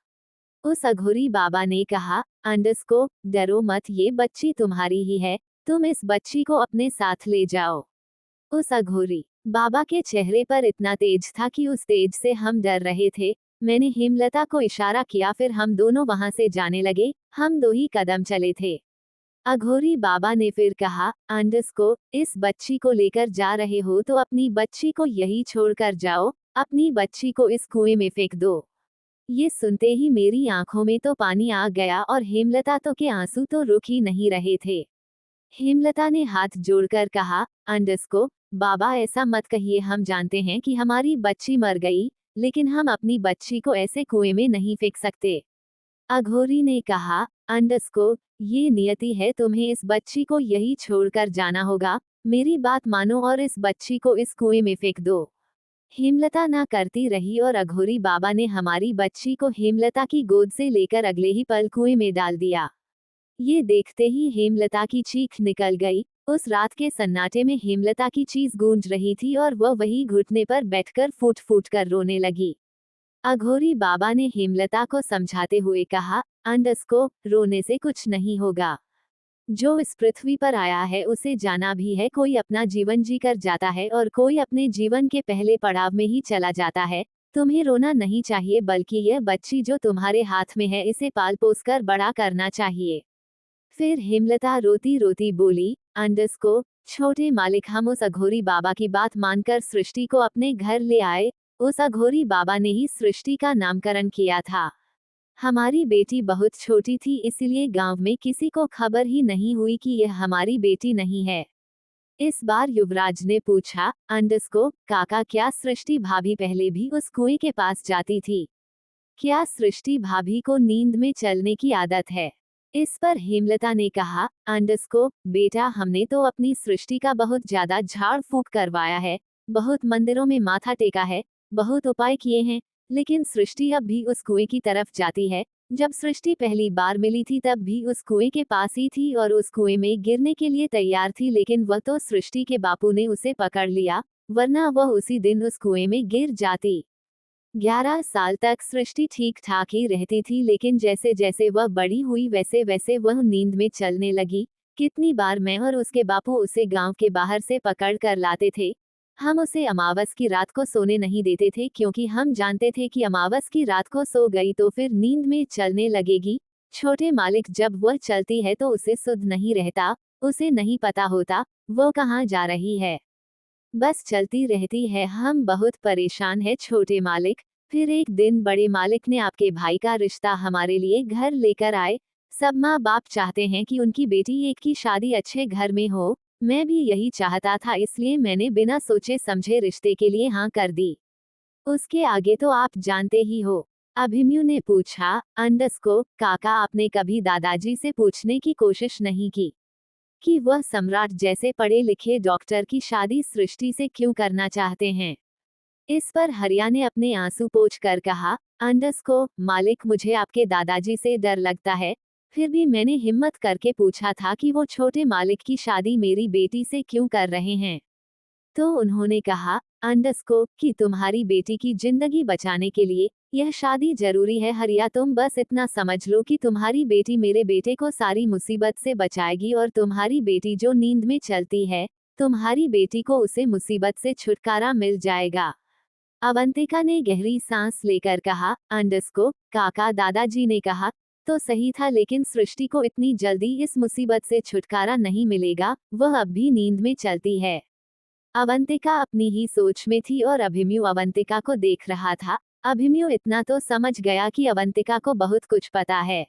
उस अघोरी बाबा ने कहा, अंडस्को, डरो मत, ये बच्ची तुम्हारी ही है। तुम इस बच्ची को अपने साथ ले जाओ। उस अघोरी बाबा के चेहरे पर इतना तेज था कि उस तेज से हम डर रहे थे। मैंने हेमलता को इशारा किया, फिर हम दोनों वहां से जाने लगे। हम 2 ही कदम चले थे। अघोरी बाबा ने फिर कहा, अंडस्को, इस बच्ची को लेकर जा रहे हो तो अपनी बच्ची को यही छोड़कर जाओ। अपनी बच्ची को इस कुएं में फेंक दो। ये सुनते ही मेरी आंखों में तो पानी आ गया और हेमलता तो के आंसू तो रुक ही नहीं रहे थे। हेमलता ने हाथ जोड़कर कहा, अंडस्को, बाबा ऐसा मत कहिए। हम जानते हैं कि हमारी बच्ची मर गई, लेकिन हम अपनी बच्ची को ऐसे कुएं में नहीं फेंक सकते। अघोरी ने कहा, अंडस्को, ये नियति है, तुम्हें इस बच्ची को यही छोड़कर जाना होगा। मेरी बात मानो और इस बच्ची को इस कुएं में फेंक दो। हेमलता ना करती रही और अघोरी बाबा ने हमारी बच्ची को हेमलता की गोद से लेकर अगले ही पल कुएं में डाल दिया। ये देखते ही हेमलता की चीख निकल गई। उस रात के सन्नाटे में हेमलता की चीज गूंज रही थी और वह वही घुटने पर बैठकर फूट फूट कर रोने लगी। अघोरी बाबा ने हेमलता को समझाते हुए कहा, अंडस्को, रोने से कुछ नहीं होगा। जो इस पृथ्वी पर आया है उसे जाना भी है। कोई अपना जीवन जी कर जाता है और कोई अपने जीवन के पहले पड़ाव में ही चला जाता है। तुम्हें रोना नहीं चाहिए, बल्कि यह बच्ची जो तुम्हारे हाथ में है, इसे पाल पोस कर बड़ा करना चाहिए। फिर हेमलता रोती रोती बोली, अंडस्को, छोटे मालिक, हम उस अघोरी बाबा की बात मानकर सृष्टि को अपने घर ले आए। उस अघोरी बाबा ने ही सृष्टि का नामकरण किया था। हमारी बेटी बहुत छोटी थी, इसलिए गांव में किसी को खबर ही नहीं हुई कि यह हमारी बेटी नहीं है। इस बार युवराज ने पूछा, अंडस्को काका, क्या सृष्टि भाभी पहले भी उस कुएं के पास जाती थी? क्या सृष्टि भाभी को नींद में चलने की आदत है? इस पर हेमलता ने कहा, अंडस्को बेटा, हमने तो अपनी सृष्टि का बहुत ज्यादा झाड़ फूक करवाया है, बहुत मंदिरों में माथा टेका है, बहुत उपाय किए हैं, लेकिन सृष्टि अब भी उस कुएं की तरफ जाती है। जब सृष्टि पहली बार मिली थी तब भी उस कुएं के पास ही थी और उस कुएं में गिरने के लिए तैयार थी, लेकिन वह तो सृष्टि के बापू ने उसे पकड़ लिया, वरना वह उसी दिन उस कुएं में गिर जाती। 11 साल तक सृष्टि ठीक ठाक ही रहती थी, लेकिन जैसे जैसे वह बड़ी हुई वैसे वैसे वह नींद में चलने लगी। कितनी बार मैं और उसके बापू उसे गांव के बाहर से पकड़ कर लाते थे। हम उसे अमावस की रात को सोने नहीं देते थे, क्योंकि हम जानते थे कि अमावस की रात को सो गई तो फिर नींद में चलने लगेगी। छोटे मालिक, जब वह चलती है तो उसे सुध नहीं रहता, उसे नहीं पता होता वो कहाँ जा रही है, बस चलती रहती है। हम बहुत परेशान है छोटे मालिक। फिर एक दिन बड़े मालिक ने आपके भाई का रिश्ता हमारे लिए घर लेकर आए। सब माँ बाप चाहते हैं कि उनकी बेटी एक की शादी अच्छे घर में हो। मैं भी यही चाहता था, इसलिए मैंने बिना सोचे समझे रिश्ते के लिए हाँ कर दी। उसके आगे तो आप जानते ही हो। अभिमन्यु ने पूछा, अंडस्को काका, आपने कभी दादाजी से पूछने की कोशिश नहीं की कि वह सम्राट जैसे पढ़े लिखे डॉक्टर की शादी सृष्टि से क्यों करना चाहते हैं? इस पर हरिया ने अपने आंसू पोंछ कर कहा, अंडस्को मालिक, मुझे आपके दादाजी से डर लगता है, फिर भी मैंने हिम्मत करके पूछा था कि वो छोटे मालिक की शादी मेरी बेटी से क्यों कर रहे हैं। तो उन्होंने कहा, अंडस्को कि तुम्हारी बेटी की जिंदगी बचाने के लिए यह शादी जरूरी है। हरिया, तुम बस इतना समझ लो कि तुम्हारी बेटी मेरे बेटे को सारी मुसीबत से बचाएगी, और तुम्हारी बेटी जो नींद में चलती है, तुम्हारी बेटी को उसे मुसीबत से छुटकारा मिल जाएगा। अवंतिका ने गहरी सांस लेकर कहा, अंडस्को काका, दादाजी ने कहा तो सही था, लेकिन सृष्टि को इतनी जल्दी इस मुसीबत से छुटकारा नहीं मिलेगा, वह अब भी नींद में चलती है। अवंतिका अपनी ही सोच में थी और अभिमन्यु अवंतिका को देख रहा था। अभिमन्यु इतना तो समझ गया कि अवंतिका को बहुत कुछ पता है।